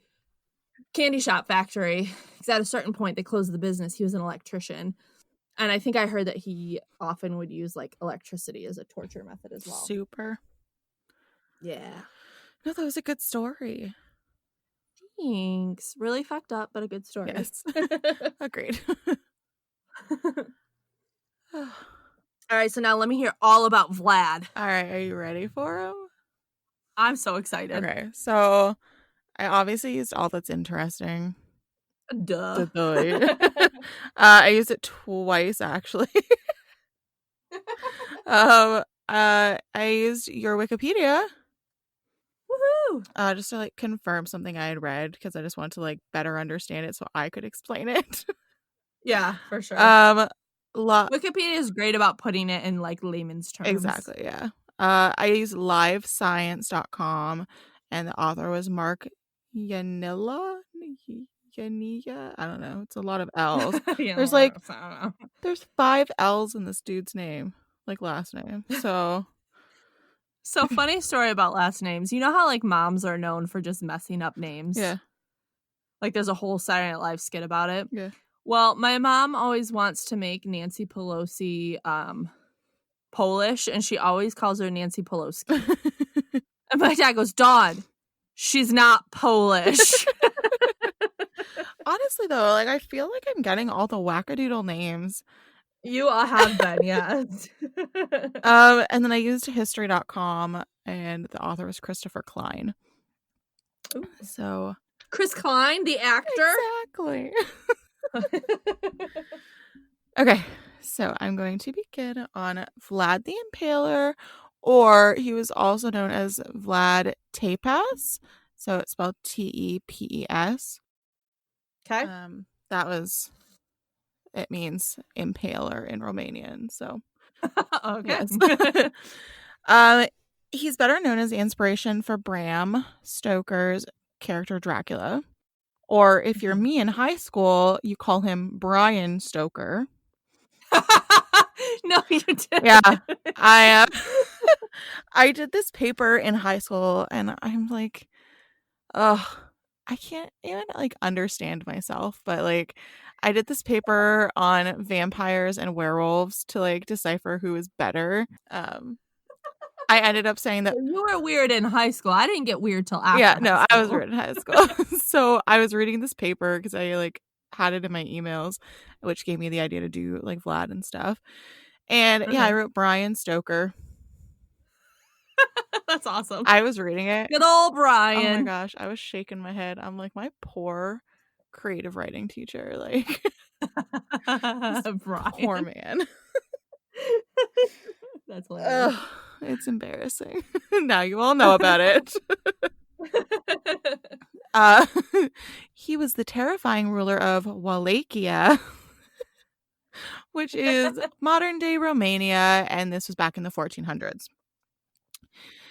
candy shop factory, because at a certain point they closed the business, he was an electrician. And I think I heard that he often would use like electricity as a torture method as well. Super. Yeah. No, that was a good story. Thanks. Really fucked up, but a good story. Yes. Agreed. All right, so now let me hear all about Vlad. All right, are you ready for him? I'm so excited. Okay, so I obviously used all that's interesting. Duh. I used it twice, actually. I used your Wikipedia. Woohoo! Just to like confirm something I had read because I just wanted to like better understand it so I could explain it. Yeah, for sure. Wikipedia is great about putting it in like layman's terms. Exactly, yeah. I used livescience.com and the author was Mark Yanilla. I don't know. It's a lot of L's. There's like there's 5 L's in this dude's name, like last name. So funny story about last names. You know how like moms are known for just messing up names? Yeah. Like there's a whole Saturday Night Live skit about it. Yeah. Well, my mom always wants to make Nancy Pelosi Polish, and she always calls her Nancy Pelosi. And my dad goes, Dawn, she's not Polish. Honestly, though, like I feel like I'm getting all the wackadoodle names You all have been, yes. And then I used history.com, and the author was Christopher Klein. Ooh. So Chris Klein, the actor. exactly. Okay, so I'm going to begin on Vlad the Impaler, or he was also known as Vlad Tepes. So it's spelled Tepes. Okay. That was, it means impaler in Romanian. So Okay. yes. um, he's better known as the inspiration for Bram Stoker's character Dracula. Or if you're me in high school, you call him Brian Stoker. No, you didn't. Yeah, I I did this paper in high school, and I'm like, oh, I can't even like understand myself. But like, I did this paper on vampires and werewolves to like decipher who is better. I ended up saying that. You were weird in high school. I didn't get weird till Yeah, after high no, I was school. weird in high school. So I was reading this paper because I like had it in my emails, which gave me the idea to do like Vlad and stuff. And yeah, I wrote Brian Stoker. That's awesome. I was reading it. Good old Oh my Brian. gosh, I was shaking my head. I'm like, my poor creative writing teacher, like this poor Brian. man. That's hilarious. Ugh, it's embarrassing. Now you all know about it. Uh, he was the terrifying ruler of Wallachia, which is modern day Romania, and this was back in the 1400s.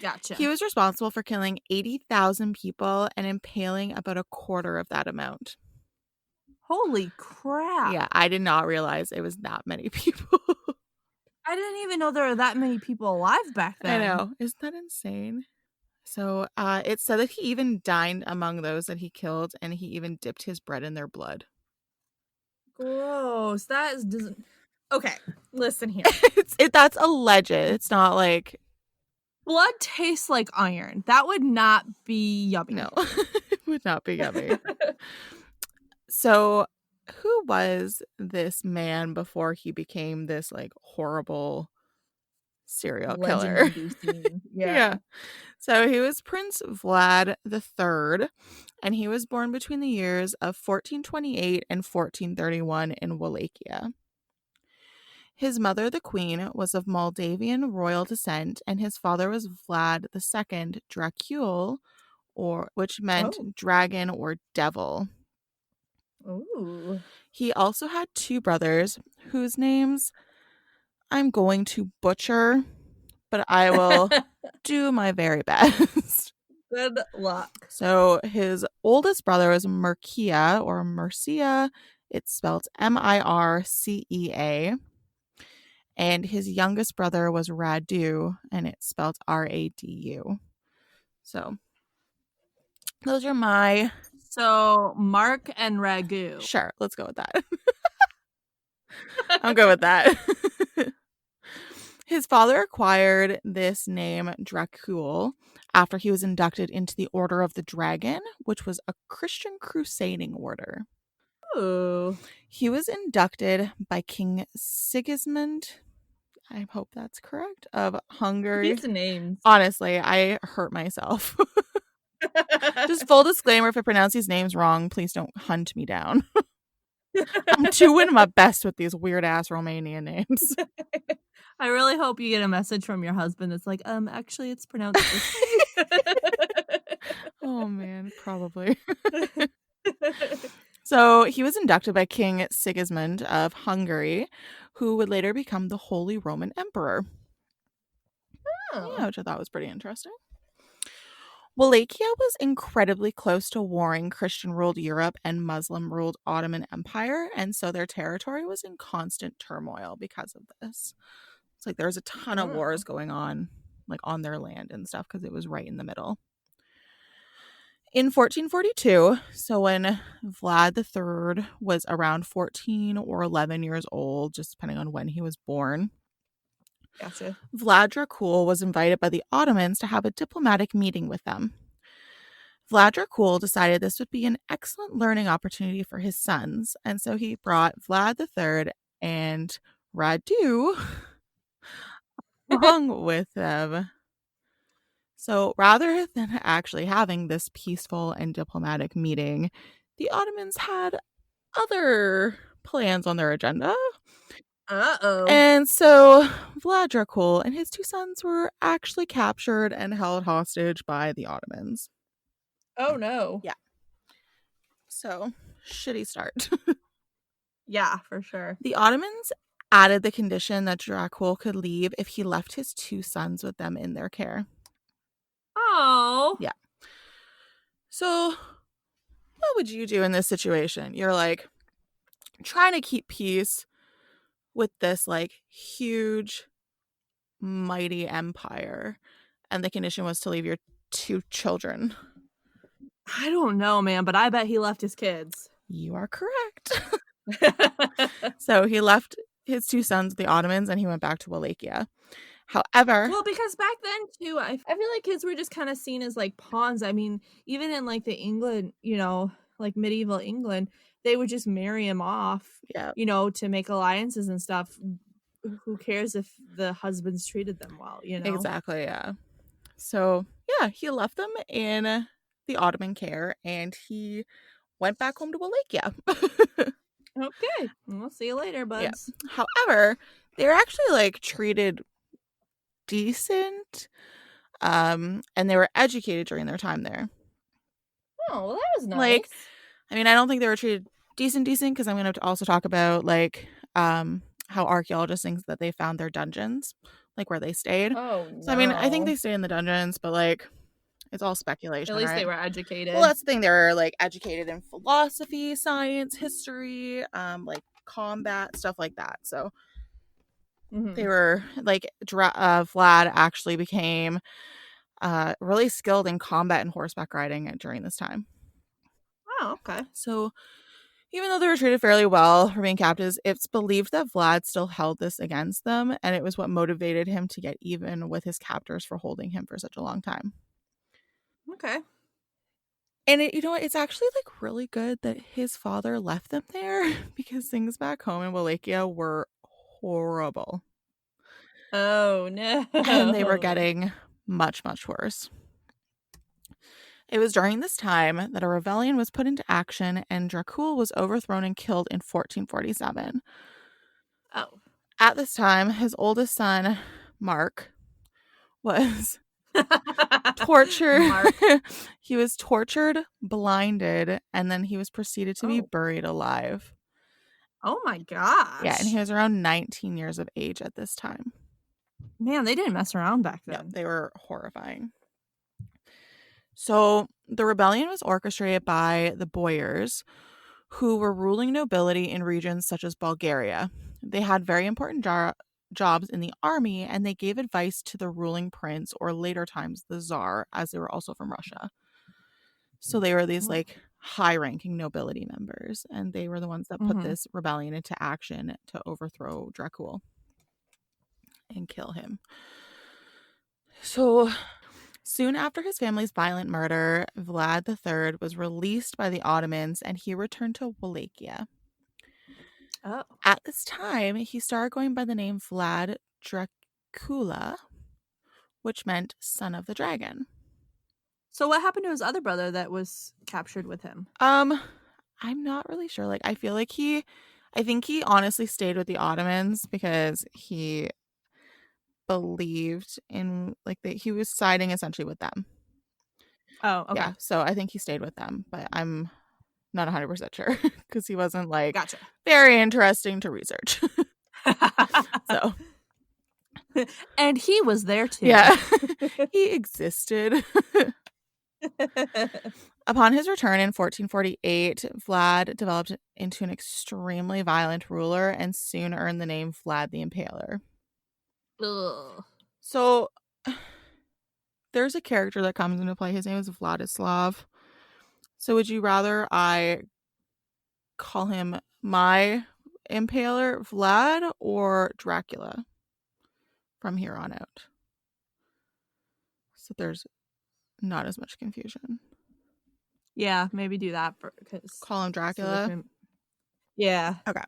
Gotcha. He was responsible for killing 80,000 people and impaling about a quarter of that amount. Holy crap. Yeah, I did not realize it was that many people. I didn't even know there were that many people alive back then. I know. Isn't that insane? So it said that he even dined among those that he killed, and he even dipped his bread in their blood. Gross. That is doesn't. Okay, listen here. That's alleged. It's not like Blood tastes like iron. That would not be yummy. no, it would not be yummy. So, who was this man before he became this like horrible serial killer? Yeah. So he was Prince Vlad the Third, and he was born between the years of 1428 and 1431 in Wallachia. His mother, the queen, was of Moldavian royal descent, and his father was Vlad II Dracul, which meant dragon or devil. Ooh. He also had two brothers whose names I'm going to butcher, but I will do my very best. Good luck. So his oldest brother was Mircea or Mercia. It's spelled Mircea. And his youngest brother was Radu, and it's spelled Radu. So those are my. So Mark and Ragu. Sure, let's go with that. I'm good with that. His father acquired this name Dracul after he was inducted into the Order of the Dragon, which was a Christian crusading order. Ooh. He was inducted by King Sigismund, I hope that's correct, of Hungary. These names. Honestly, I hurt myself. Just full disclaimer, if I pronounce these names wrong, please don't hunt me down. I'm doing my best with these weird ass Romanian names. I really hope you get a message from your husband that's like, actually it's pronounced this. Oh man, probably. So he was inducted by King Sigismund of Hungary, who would later become the Holy Roman Emperor. Yeah, which I thought was pretty interesting. Wallachia was incredibly close to warring Christian-ruled Europe and Muslim-ruled Ottoman Empire, and so their territory was in constant turmoil because of this. It's like there was a ton of wars going on, like on their land and stuff, because it was right in the middle. In 1442, so when Vlad III was around 14 or 11 years old, just depending on when he was born, Gotcha. Vlad Dracul was invited by the Ottomans to have a diplomatic meeting with them. Vlad Dracul decided this would be an excellent learning opportunity for his sons, and so he brought Vlad III and Radu wrong with them. So rather than actually having this peaceful and diplomatic meeting, the Ottomans had other plans on their agenda. Uh-oh. And so Vlad Dracul and his two sons were actually captured and held hostage by the Ottomans. Oh, no. Yeah. So, shitty start. Yeah, for sure. The Ottomans added the condition that Dracul could leave if he left his two sons with them in their care. Oh. Yeah. So, what would you do in this situation? You're like trying to keep peace with this like huge, mighty empire, and the condition was to leave your two children. I don't know, man, but I bet he left his kids. You are correct. So he left his two sons, the Ottomans, and he went back to Wallachia. However, Well, because back then too, I feel like kids were just kind of seen as like pawns. I mean, even in like the England, like medieval England, they would just marry him off, yeah, to make alliances and stuff. Who cares if the husbands treated them well, exactly, yeah. So yeah, he left them in the Ottoman care, and he went back home to Wallachia. Okay, we'll see you later, Yeah. buds. However, they were actually like treated decent, and they were educated during their time there. Oh, well, that was nice. Like, I mean, I don't think they were treated decent because I'm going to also talk about like how archaeologists think that they found their dungeons, like where they stayed. Oh, no. So I mean, I think they stayed in the dungeons, but like it's all speculation. At least right? they were educated. Well, that's the thing. They were like educated in philosophy, science, history, like combat, stuff like that. So they were like Vlad actually became really skilled in combat and horseback riding during this time. Oh, okay. So even though they were treated fairly well for being captives, it's believed that Vlad still held this against them, and it was what motivated him to get even with his captors for holding him for such a long time. Okay. And it's actually like really good that his father left them there because things back home in Wallachia were horrible. Oh, no. And they were getting much, much worse. It was during this time that a rebellion was put into action and Dracul was overthrown and killed in 1447. Oh. At this time, his oldest son, Mark, was tortured. He was tortured, blinded, and then he was proceeded to be buried alive. Oh my gosh. Yeah, and he was around 19 years of age at this time. Man, they didn't mess around back then. No, they were horrifying. So the rebellion was orchestrated by the boyars, who were ruling nobility in regions such as Bulgaria. They had very important jobs in the army, and they gave advice to the ruling prince, or later times the Tsar, as they were also from Russia. So they were these like high-ranking nobility members, and they were the ones that put this rebellion into action to overthrow Dracul and kill him. So soon after his family's violent murder, Vlad III was released by the Ottomans, and he returned to Wallachia. Oh. At this time, he started going by the name Vlad Dracula, which meant son of the dragon. So what happened to his other brother that was captured with him? I'm not really sure. Like, I think he honestly stayed with the Ottomans because he believed in like that he was siding essentially with them. Oh, okay. Yeah, so I think he stayed with them, but I'm not 100% sure because he wasn't like very interesting to research. So, and he was there too. Yeah, he existed. Upon his return in 1448, Vlad developed into an extremely violent ruler and soon earned the name Vlad the Impaler. Ugh. So there's a character that comes into play. His name is Vladislav. So would you rather I call him my Impaler Vlad or Dracula from here on out? So there's not as much confusion. Yeah, maybe do that because call him Dracula. Yeah. Okay.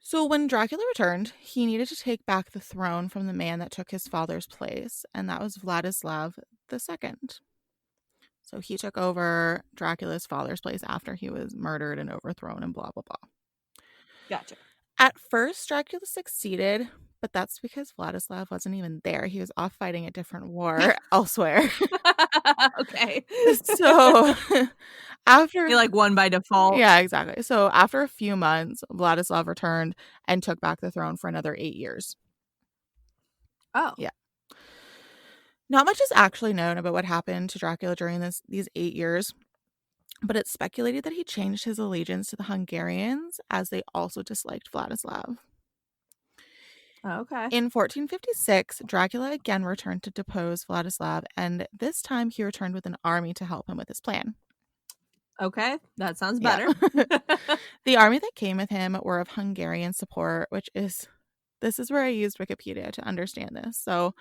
So when Dracula returned, he needed to take back the throne from the man that took his father's place, and that was Vladislav II. So he took over Dracula's father's place after he was murdered and overthrown and blah, blah, blah. Gotcha. At first, Dracula succeeded, but that's because Vladislav wasn't even there. He was off fighting a different war elsewhere. Okay. So after, He, like, won by default. yeah, exactly. So after a few months, Vladislav returned and took back the throne for another 8 years. Oh. Yeah. Not much is actually known about what happened to Dracula during these 8 years, but it's speculated that he changed his allegiance to the Hungarians as they also disliked Vladislav. Okay. In 1456, Dracula again returned to depose Vladislav, and this time he returned with an army to help him with his plan. Okay, that sounds Yeah. better. The army that came with him were of Hungarian support, this is where I used Wikipedia to understand this. So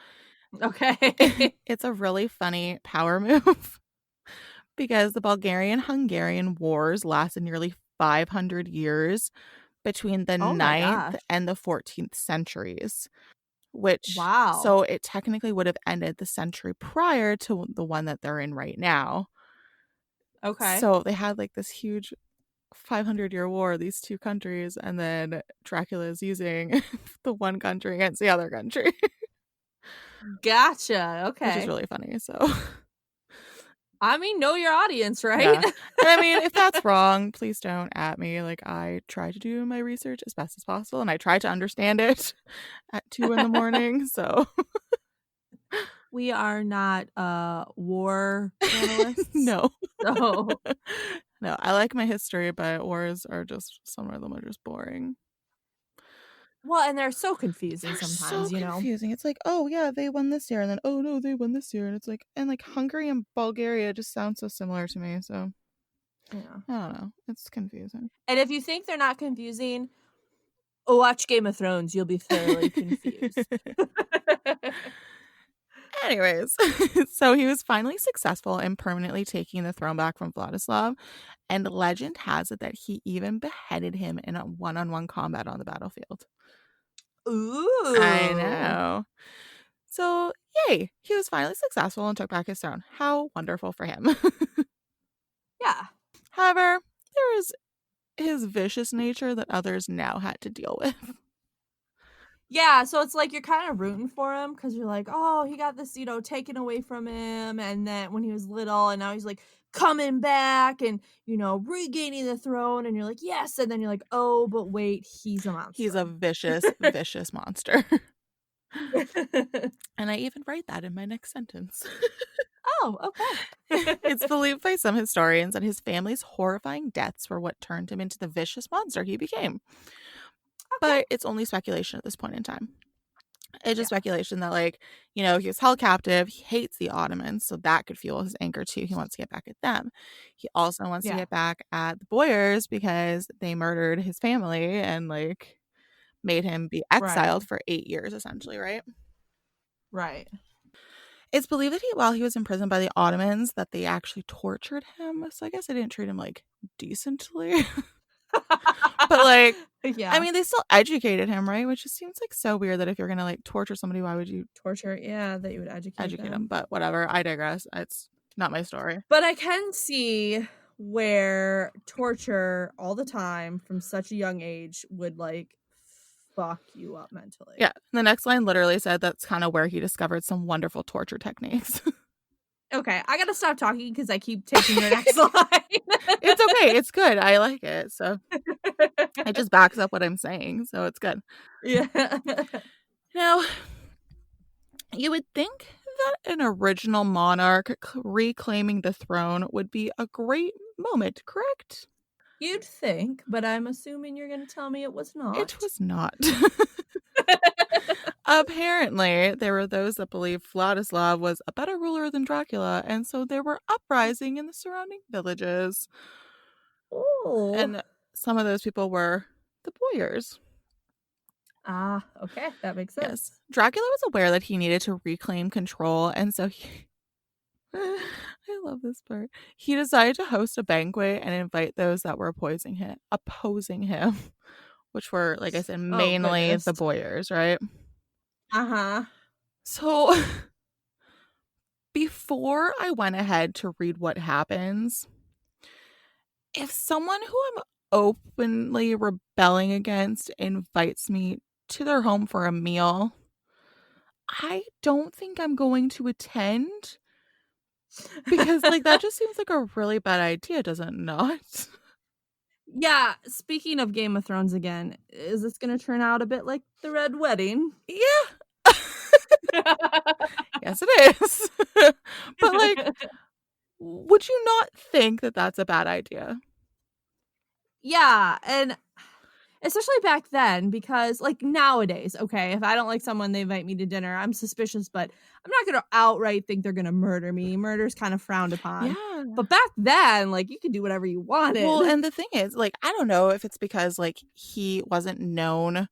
Okay. it's a really funny power move because the Bulgarian-Hungarian wars lasted nearly 500 years between the Oh my 9th gosh. and the 14th centuries, Wow. so it technically would have ended the century prior to the one that they're in right now. Okay. So they had like this huge 500-year war, these two countries, and then Dracula is using the one country against the other country, Gotcha, which is okay. really funny. So I mean, know your audience, right? yeah. And I mean, if that's wrong, please don't at me. Like, I try to do my research as best as possible, and I try to understand it at 2 a.m. So We are not war analysts. no. So No, I like my history, but wars are just, some of them are just boring. well, and they're so confusing They're so sometimes, you know? confusing. It's like, oh yeah, they won this year, and then oh no, they won this year, and it's like, and like Hungary and Bulgaria just sound so similar to me. So Yeah. I don't know, it's confusing. And if you think they're not confusing, watch Game of Thrones, you'll be thoroughly confused. Anyways, so he was finally successful in permanently taking the throne back from Vladislav, and legend has it that he even beheaded him in a one-on-one combat on the battlefield. I Ooh. know. So, yay, he was finally successful and took back his throne. How wonderful for him. Yeah. However, there is his vicious nature that others now had to deal with. Yeah, so it's like you're kind of rooting for him because you're like, oh, he got this, taken away from him. And then when he was little, and now he's like coming back and, regaining the throne. And you're like, yes. And then you're like, oh, but wait, he's a He's a monster. vicious, vicious monster. And I even write that in my next sentence. Oh, okay. It's believed by some historians that his family's horrifying deaths were what turned him into the vicious monster he became. Okay. But it's only speculation at this point in time. It's just Yeah. speculation that, like, he was held captive. He hates the Ottomans, so that could fuel his anger too. He wants to get back at them. He also wants to Yeah. get back at the Boyars because they murdered his family and, like, made him be Right. exiled for 8 years, essentially, right? Right. It's believed that while he was imprisoned by the Ottomans, that they actually tortured him. So I guess they didn't treat him, like, decently. But, like, I Yeah. mean, they still educated him, right? Which just seems, like, so weird that if you're gonna, like, torture somebody, why would you Torture. Yeah, that you would educate educate them? them. But whatever, I digress. It's not my story. But I can see where torture all the time from such a young age would, like, fuck you up mentally. Yeah, the next line literally said that's kind of where he discovered some wonderful torture techniques. Okay, I gotta stop talking because I keep taking your next line. It's okay, it's good, I like it, so it just backs up what I'm saying, so it's good. Yeah. Now, you would think that an original monarch reclaiming the throne would be a great moment, correct? You'd think, but I'm assuming you're gonna tell me it was not. It was not. Apparently, there were those that believed Vladislav was a better ruler than Dracula, and so there were uprising in the surrounding villages. Oh. And some of those people were the Boyars. Ah, okay, that makes sense. Yes. Dracula was aware that he needed to reclaim control, and so he I love this part. He decided to host a banquet and invite those that were opposing him, which were, like I said, Oh, mainly goodness. the Boyers, right? Uh-huh. So before I went ahead to read what happens, if someone who I'm openly rebelling against invites me to their home for a meal, I don't think I'm going to attend because, like, that just seems like a really bad idea, does it not? Yeah, speaking of Game of Thrones again, is this gonna turn out a bit like the Red Wedding? Yeah. Yes, it is. But, like, would you not think that that's a bad idea? Yeah, and especially back then because, like, nowadays, okay, if I don't like someone, they invite me to dinner, I'm suspicious, but I'm not gonna outright think they're gonna murder me. Murder's kind of frowned upon. Yeah. But back then, like, you could do whatever you Well, wanted. and the thing is, like, I don't know if it's because, like, he wasn't known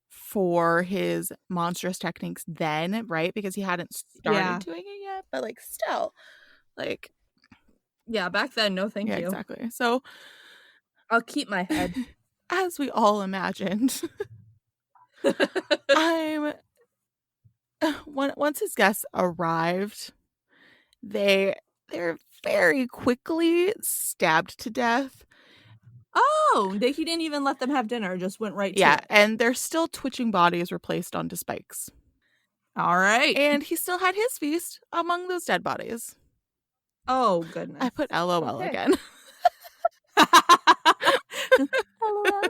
for his monstrous techniques then, right? Because he hadn't started Yeah. doing it yet, but, like, still, like, Yeah, back then, no thank yeah, you. exactly. So, I'll keep my head. as we all imagined, I'm once his guests arrived, they're very quickly stabbed to death. Oh, he didn't even let them have dinner, just went right to Yeah, it. and their still twitching bodies were placed onto spikes. Alright. And he still had his feast among those dead bodies. Oh, I goodness. put LOL Okay. again. LOL.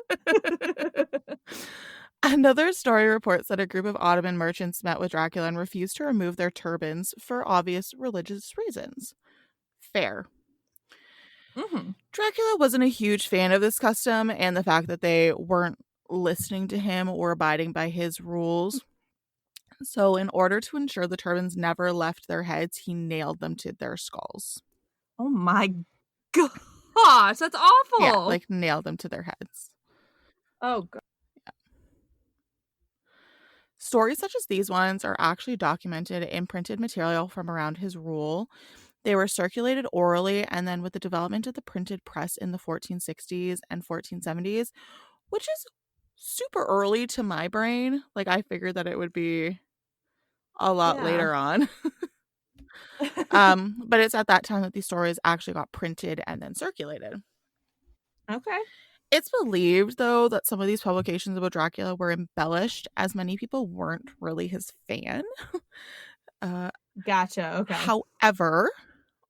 Another story reports that a group of Ottoman merchants met with Dracula and refused to remove their turbans for obvious religious reasons. Fair. Mhm. Dracula wasn't a huge fan of this custom and the fact that they weren't listening to him or abiding by his rules. So, in order to ensure the turbans never left their heads, he nailed them to their skulls. Oh my gosh, that's Yeah, awful. like nailed them to their heads. Oh, god. Stories such as these ones are actually documented in printed material from around his rule. They were circulated orally, and then with the development of the printed press in the 1460s and 1470s, which is super early to my brain. Like, I figured that it would be a lot Yeah. later on. But it's at that time that these stories actually got printed and then circulated. Okay. It's believed, though, that some of these publications about Dracula were embellished, as many people weren't really his fan. Gotcha, okay. However,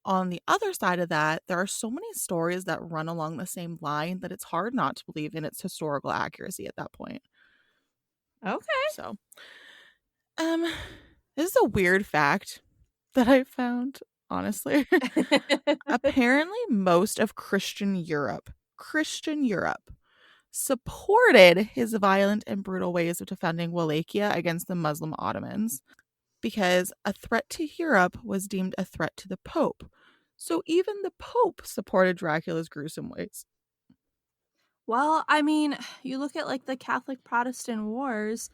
on the other side of that, there are so many stories that run along the same line that it's hard not to believe in its historical accuracy at that point. Okay. So, um, this is a weird fact that I found, honestly. Apparently, most of Christian Europe, supported his violent and brutal ways of defending Wallachia against the Muslim Ottomans because a threat to Europe was deemed a threat to the Pope. So even the Pope supported Dracula's gruesome ways. Well, I mean, you look at, like, the Catholic Protestant wars,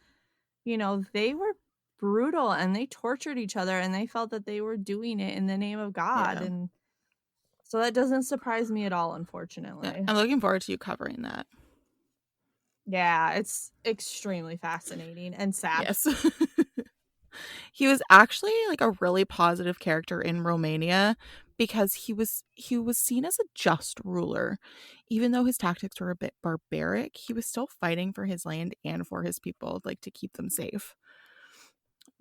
they were brutal and they tortured each other and they felt that they were doing it in the name of God, Yeah. and so that doesn't surprise me at all, Yeah. unfortunately. I'm looking forward to you covering that. Yeah, it's extremely fascinating and sad. Yes. He was actually like a really positive character in Romania because he was seen as a just ruler. Even though his tactics were a bit barbaric, he was still fighting for his land and for his people, like to keep them safe.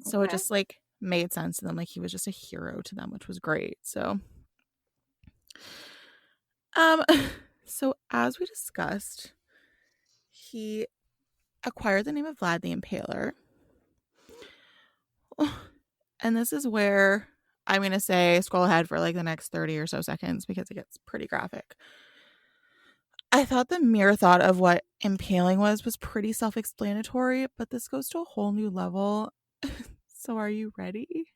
So it Okay. just like made sense to them, like he was just a hero to them, which was great. So um so as we discussed, he acquired the name of Vlad the Impaler. And this is where I'm going to say scroll ahead for like the next 30 or so seconds because it gets pretty graphic. I thought the mere thought of what impaling was pretty self explanatory, but this goes to a whole new level. So, are you ready?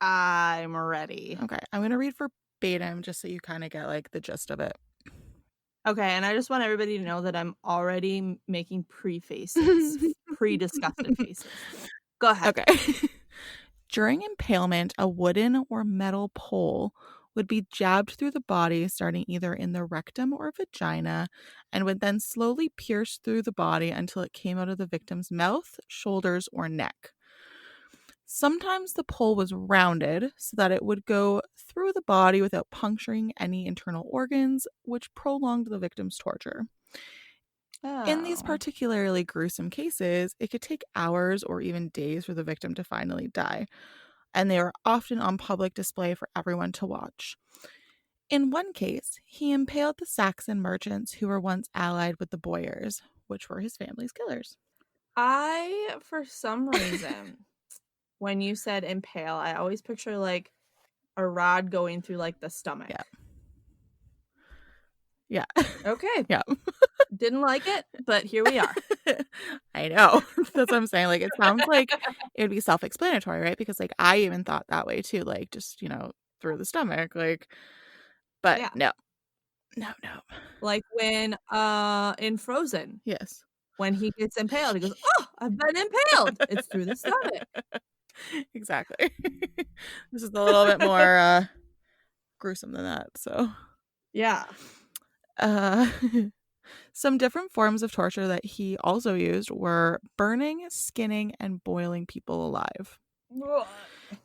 I'm ready. Okay, I'm going to read verbatim just so you kind of get like the gist of it. Okay, and I just want everybody to know that I'm already making pre-faces, pre-disgusted faces. Go ahead. Okay. During impalement, a wooden or metal pole would be jabbed through the body, starting either in the rectum or vagina, and would then slowly pierce through the body until it came out of the victim's mouth, shoulders, or neck. Sometimes the pole was rounded so that it would go through the body without puncturing any internal organs, which prolonged the victim's torture. In these Oh. particularly gruesome cases, it could take hours or even days for the victim to finally die, and they were often on public display for everyone to watch. In one case, he impaled the Saxon merchants who were once allied with the Boyars, which were his family's killers. For some reason, when you said impale, I always picture like a rod going through like the stomach. Yeah. Okay. Yeah. Didn't like it, but here we are. I know. That's what I'm saying. Like, it sounds like it would be self-explanatory, right? Because, like, I even thought that way too. Like, just, through the stomach. Like, but Yeah. no. Like when in Frozen, Yes. when he gets impaled, he goes, "Oh, I've been impaled." It's through the stomach. Exactly. This is a little bit more gruesome than that. So, Yeah. some different forms of torture that he also used were burning, skinning, and boiling people alive.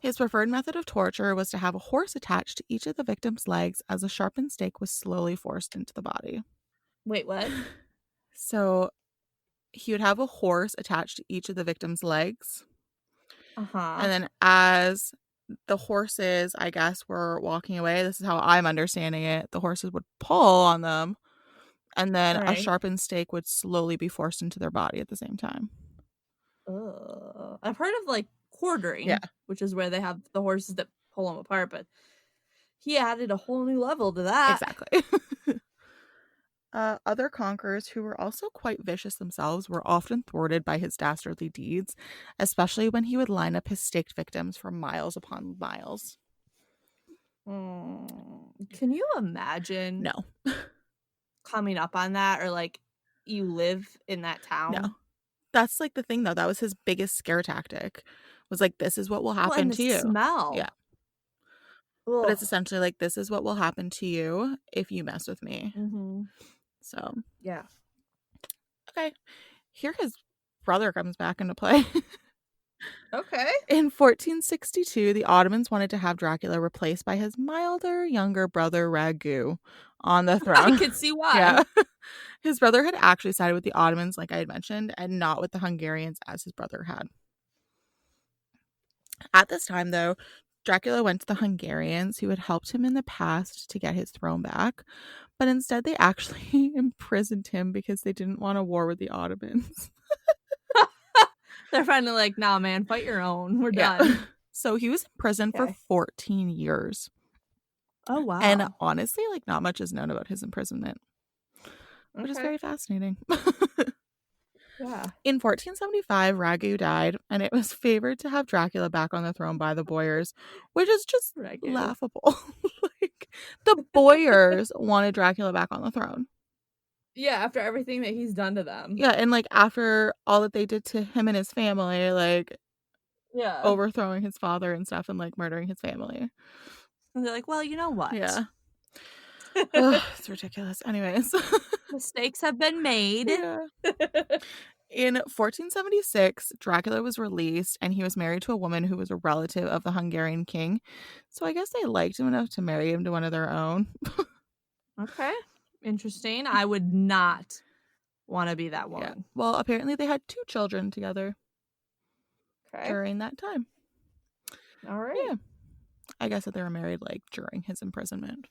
His preferred method of torture was to have a horse attached to each of the victim's legs as a sharpened stake was slowly forced into the body. Wait, what? So he would have a horse attached to each of the victim's legs. Uh-huh. And then as the horses, I guess, were walking away, this is how I'm understanding it, the horses would pull on them, and then a Right. sharpened stake would slowly be forced into their body at the same time. I've heard of like quartering, Yeah. which is where they have the horses that pull them apart, but he added a whole new level to that. Exactly. Other conquerors who were also quite vicious themselves were often thwarted by his dastardly deeds, especially when he would line up his staked victims for miles upon miles. Can you imagine No. coming up on that, or like you live in that town? No. That's like the thing though. That was his biggest scare tactic. Was like, this is what will Well, happen and the to you. smell. Yeah. But it's essentially like, this is what will happen to you if you mess with me. Mm-hmm. So, yeah. Okay. Here his brother comes back into play. Okay. In 1462, the Ottomans wanted to have Dracula replaced by his milder, younger brother Ragu on the throne. I could see why. Yeah. His brother had actually sided with the Ottomans, like I had mentioned, and not with the Hungarians as his brother had. At this time, though, Dracula went to the Hungarians who had helped him in the past to get his throne back, but instead they actually imprisoned him because they didn't want a war with the Ottomans. They're finally like, nah, man, fight your own. We're done. So he was in prison for 14 years. Oh, wow. And honestly, like, not much is known about his imprisonment, which is very fascinating. Yeah. In 1475, Ragu died, and it was favored to have Dracula back on the throne by the Boyars, which is just laughable. Like, the Boyars wanted Dracula back on the throne. Yeah, after everything that he's done to them. Yeah, and like after all that they did to him and his family, like overthrowing his father and stuff and like murdering his family. And they're like, well, you know what? Yeah. Ugh, it's ridiculous. Anyways. Mistakes have been made. Yeah. In 1476, Dracula was released and he was married to a woman who was a relative of the Hungarian king. So I guess they liked him enough to marry him to one of their own. Okay. Interesting. I would not want to be that woman. Yeah. Well, apparently they had 2 children together during that time. All right. Yeah. I guess that they were married like during his imprisonment.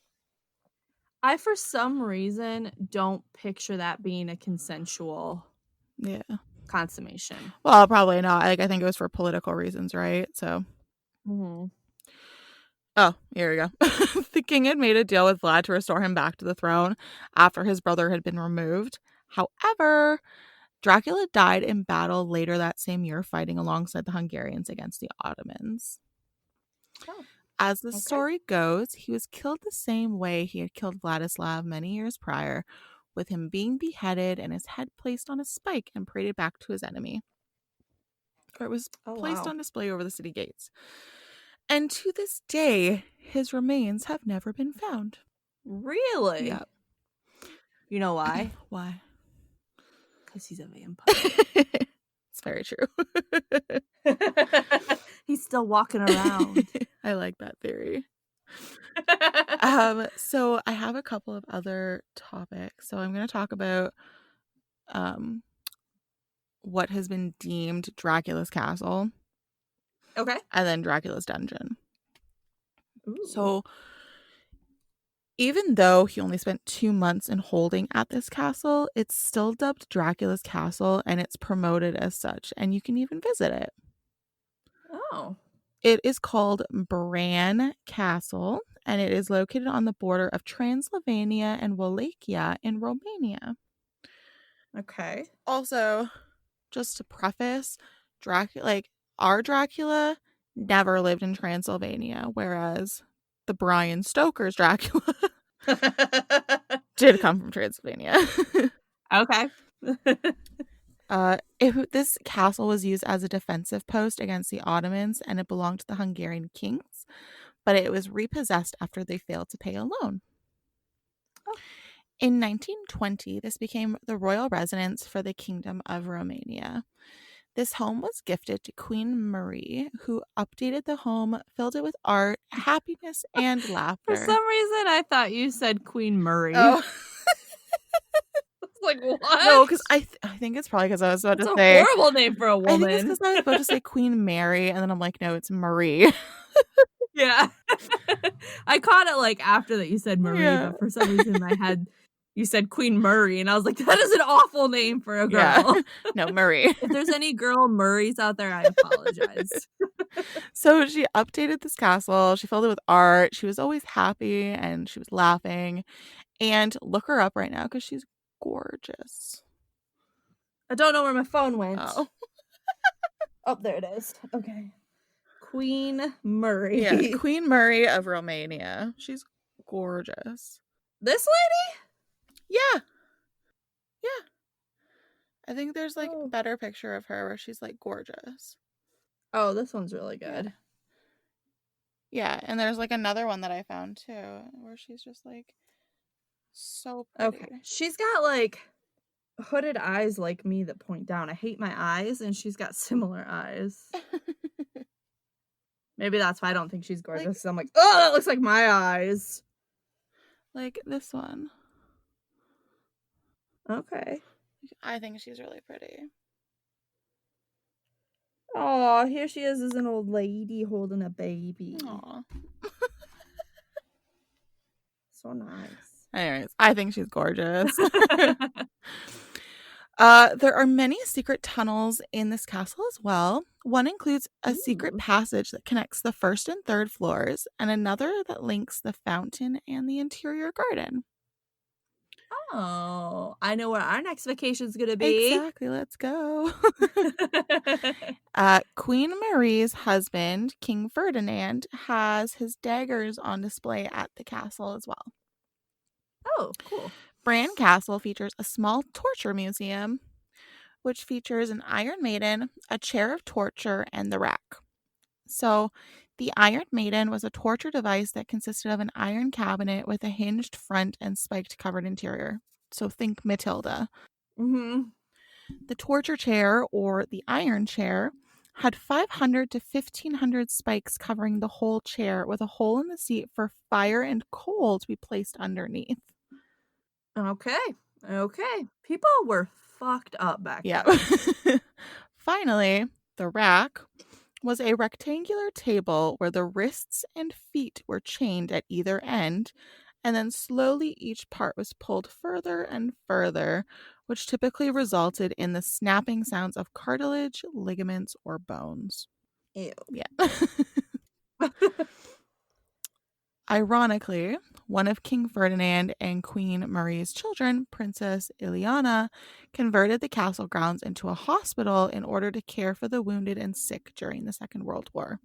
I, for some reason, don't picture that being a consensual consummation. Well, probably not. Like, I think it was for political reasons, right? So. Mm-hmm. Oh, here we go. The king had made a deal with Vlad to restore him back to the throne after his brother had been removed. However, Dracula died in battle later that same year, fighting alongside the Hungarians against the Ottomans. Oh, as the story goes, he was killed the same way he had killed Vladislav many years prior, with him being beheaded and his head placed on a spike and paraded back to his enemy. Or it was placed on display over the city gates. And to this day, his remains have never been found. Really? Yep. You know why? Why? Because he's a vampire. It's very true. He's still walking around. I like that theory. So I have a couple of other topics. So I'm going to talk about what has been deemed Dracula's castle. Okay. And then Dracula's dungeon. Ooh. So even though he only spent 2 months in holding at this castle, it's still dubbed Dracula's castle and it's promoted as such, and you can even visit it. Oh. It is called Bran Castle, and it is located on the border of Transylvania and Wallachia in Romania. Okay. Also, just to preface, our Dracula never lived in Transylvania, whereas the Bram Stoker's Dracula did come from Transylvania. Okay. This castle was used as a defensive post against the Ottomans, and it belonged to the Hungarian kings, but it was repossessed after they failed to pay a loan. Oh. In 1920, this became the royal residence for the Kingdom of Romania. This home was gifted to Queen Marie, who updated the home, filled it with art, happiness, and laughter. For some reason, I thought you said Queen Murray. Oh. Like, what? No, because I think it's probably because I was about That's to a say... horrible name for a woman. I think it's because I was about to say Queen Mary, and then I'm like, no, it's Marie. Yeah. I caught it like after that you said Marie, Yeah. but for some reason in my head you said Queen Murray, and I was like, that is an awful name for a girl. Yeah. No, Marie. If there's any girl Murrays out there, I apologize. So she updated this castle. She filled it with art. She was always happy and she was laughing. And look her up right now because she's gorgeous. I don't know where my phone went. Oh. Oh, there it is. Okay. Queen Murray. Yeah, Queen Murray of Romania. She's gorgeous. This lady? Yeah. Yeah. I think there's like a better picture of her where she's like gorgeous. Oh, this one's really good. Yeah, and there's like another one that I found too where she's just like so pretty. Okay. She's got like hooded eyes like me that point down. I hate my eyes, and she's got similar eyes. Maybe that's why I don't think she's gorgeous. Like, I'm like, oh, that looks like my eyes. Like this one. Okay. I think she's really pretty. Oh, here she is as an old lady holding a baby. Aw. So nice. Anyways, I think she's gorgeous. There are many secret tunnels in this castle as well. One includes a secret passage that connects the first and third floors, and another that links the fountain and the interior garden. Oh, I know where our next vacation's gonna be. Exactly, let's go. Queen Marie's husband, King Ferdinand, has his daggers on display at the castle as well. Oh, cool. Bran Castle features a small torture museum, which features an Iron Maiden, a chair of torture, and the rack. So, the Iron Maiden was a torture device that consisted of an iron cabinet with a hinged front and spiked covered interior. So, think Matilda. Mm-hmm. The torture chair, or the iron chair, had 500 to 1,500 spikes covering the whole chair, with a hole in the seat for fire and coal to be placed underneath. Okay. People were fucked up back then. Yeah. Finally, the rack was a rectangular table where the wrists and feet were chained at either end, and then slowly each part was pulled further and further, which typically resulted in the snapping sounds of cartilage, ligaments, or bones. Ew. Yeah. Ironically, one of King Ferdinand and Queen Marie's children, Princess Ileana, converted the castle grounds into a hospital in order to care for the wounded and sick during the Second World War.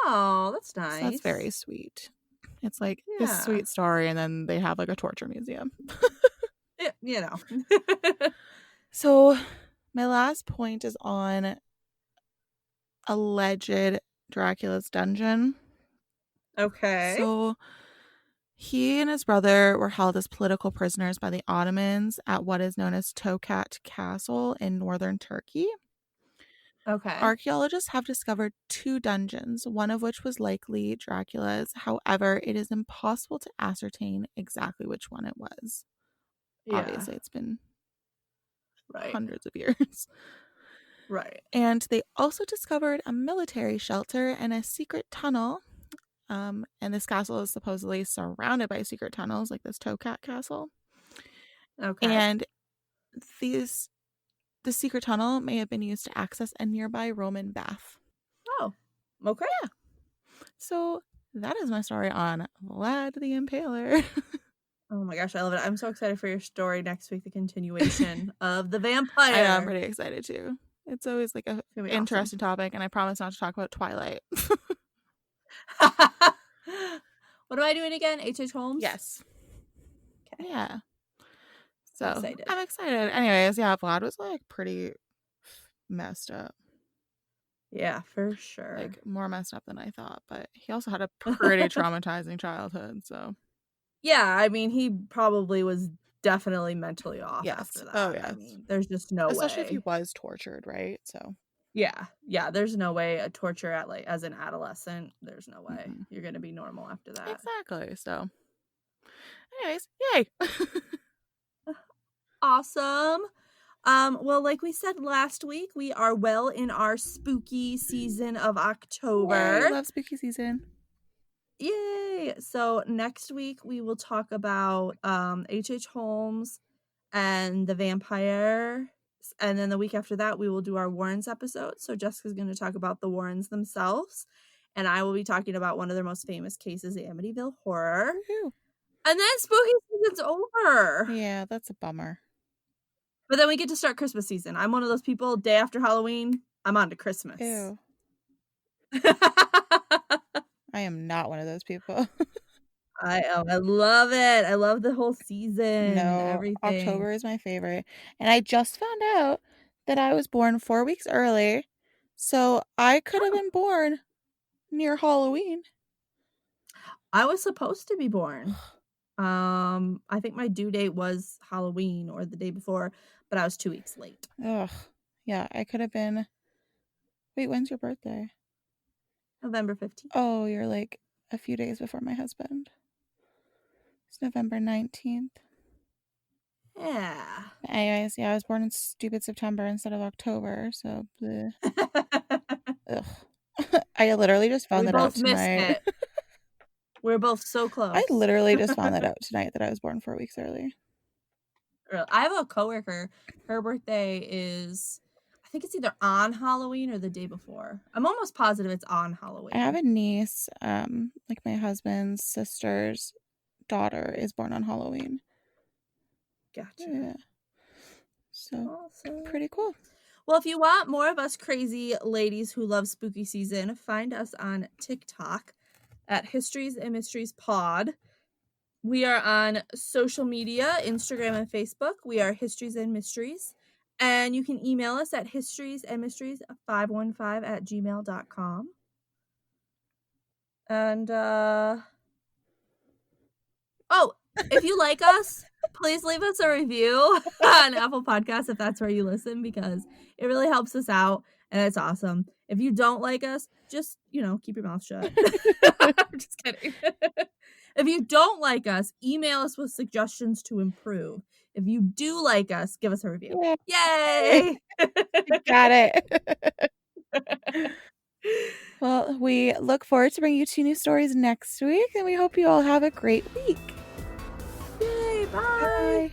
Oh, that's nice. So that's very sweet. It's like this sweet story, and then they have like a torture museum. You know. So my last point is on alleged Dracula's dungeon. Okay. So he and his brother were held as political prisoners by the Ottomans at what is known as Tokat Castle in northern Turkey. Okay. Archaeologists have discovered 2 dungeons, one of which was likely Dracula's. However, it is impossible to ascertain exactly which one it was. Yeah. Obviously, it's been Right. hundreds of years. Right. And they also discovered a military shelter and a secret tunnel. And this castle is supposedly surrounded by secret tunnels, like this Tokat castle. Okay. And the secret tunnel may have been used to access a nearby Roman bath. Oh. Okay. Yeah. So that is my story on Vlad the Impaler. Oh my gosh, I love it. I'm so excited for your story next week, the continuation of the I know, I'm vampire. pretty excited too. It's always like a It's gonna be awesome. interesting topic, and I promise not to talk about Twilight. What am I doing again? H.H. Holmes? Yes. Okay. Yeah. So I'm excited. I'm excited. Anyways, yeah, Vlad was like pretty messed up. Yeah, for sure. Like more messed up than I thought, but he also had a pretty traumatizing childhood, so Yeah, I mean, he probably was definitely mentally off yes. after that. Oh, yes. I mean, there's just no Especially if he way. was tortured, right? So Yeah, there's no way a torture at like as an adolescent. There's no way mm-mm. you're gonna be normal after that. Exactly. So anyways, yay. Awesome. Well, like we said last week, we are well in our spooky season of Yay, October. love spooky season. Yay! So next week we will talk about H.H. Holmes and the vampire. And then the week after that, we will do our Warrens episode. So Jessica's going to talk about the Warrens themselves. And I will be talking about one of their most famous cases, the Amityville Horror. Woo-hoo. And then spooky season's over. Yeah, that's a bummer. But then we get to start Christmas season. I'm one of those people, day after Halloween, I'm on to Christmas. Ew. I am not one of those people. I love it. I love the whole season. No, Everything. October is my favorite. And I just found out that I was born 4 weeks early. So I could have been born near Halloween. I was supposed to be born. I think my due date was Halloween or the day before, but I was 2 weeks late. Ugh. Yeah, I could have been. Wait, when's your birthday? November 15th. Oh, you're like a few days before my husband. It's November 19th. Yeah. Anyways, yeah, I was born in stupid September instead of October, so bleh. Ugh. I literally just found We that out both missed tonight. it. We're both so close. I literally just found that out tonight that I was born 4 weeks early. I have a coworker. Her birthday is, I think it's either on Halloween or the day before. I'm almost positive it's on Halloween. I have a niece, like my husband's sister's daughter is born on Halloween. Gotcha. Yeah. So Awesome. pretty cool. Well, if you want more of us crazy ladies who love spooky season, find us on TikTok at Histories and Mysteries Pod. We are on social media, Instagram and Facebook. We are Histories and Mysteries. And you can email us at historiesandmysteries515@gmail.com. And, if you like us, please leave us a review on Apple Podcasts if that's where you listen, because it really helps us out and it's awesome. If you don't like us, just, keep your mouth shut. I'm just kidding. If you don't like us, email us with suggestions to improve. If you do like us, give us a review. Yay! Got it. Well, we look forward to bringing you 2 new stories next week, and we hope you all have a great week. Yay! Bye! Bye.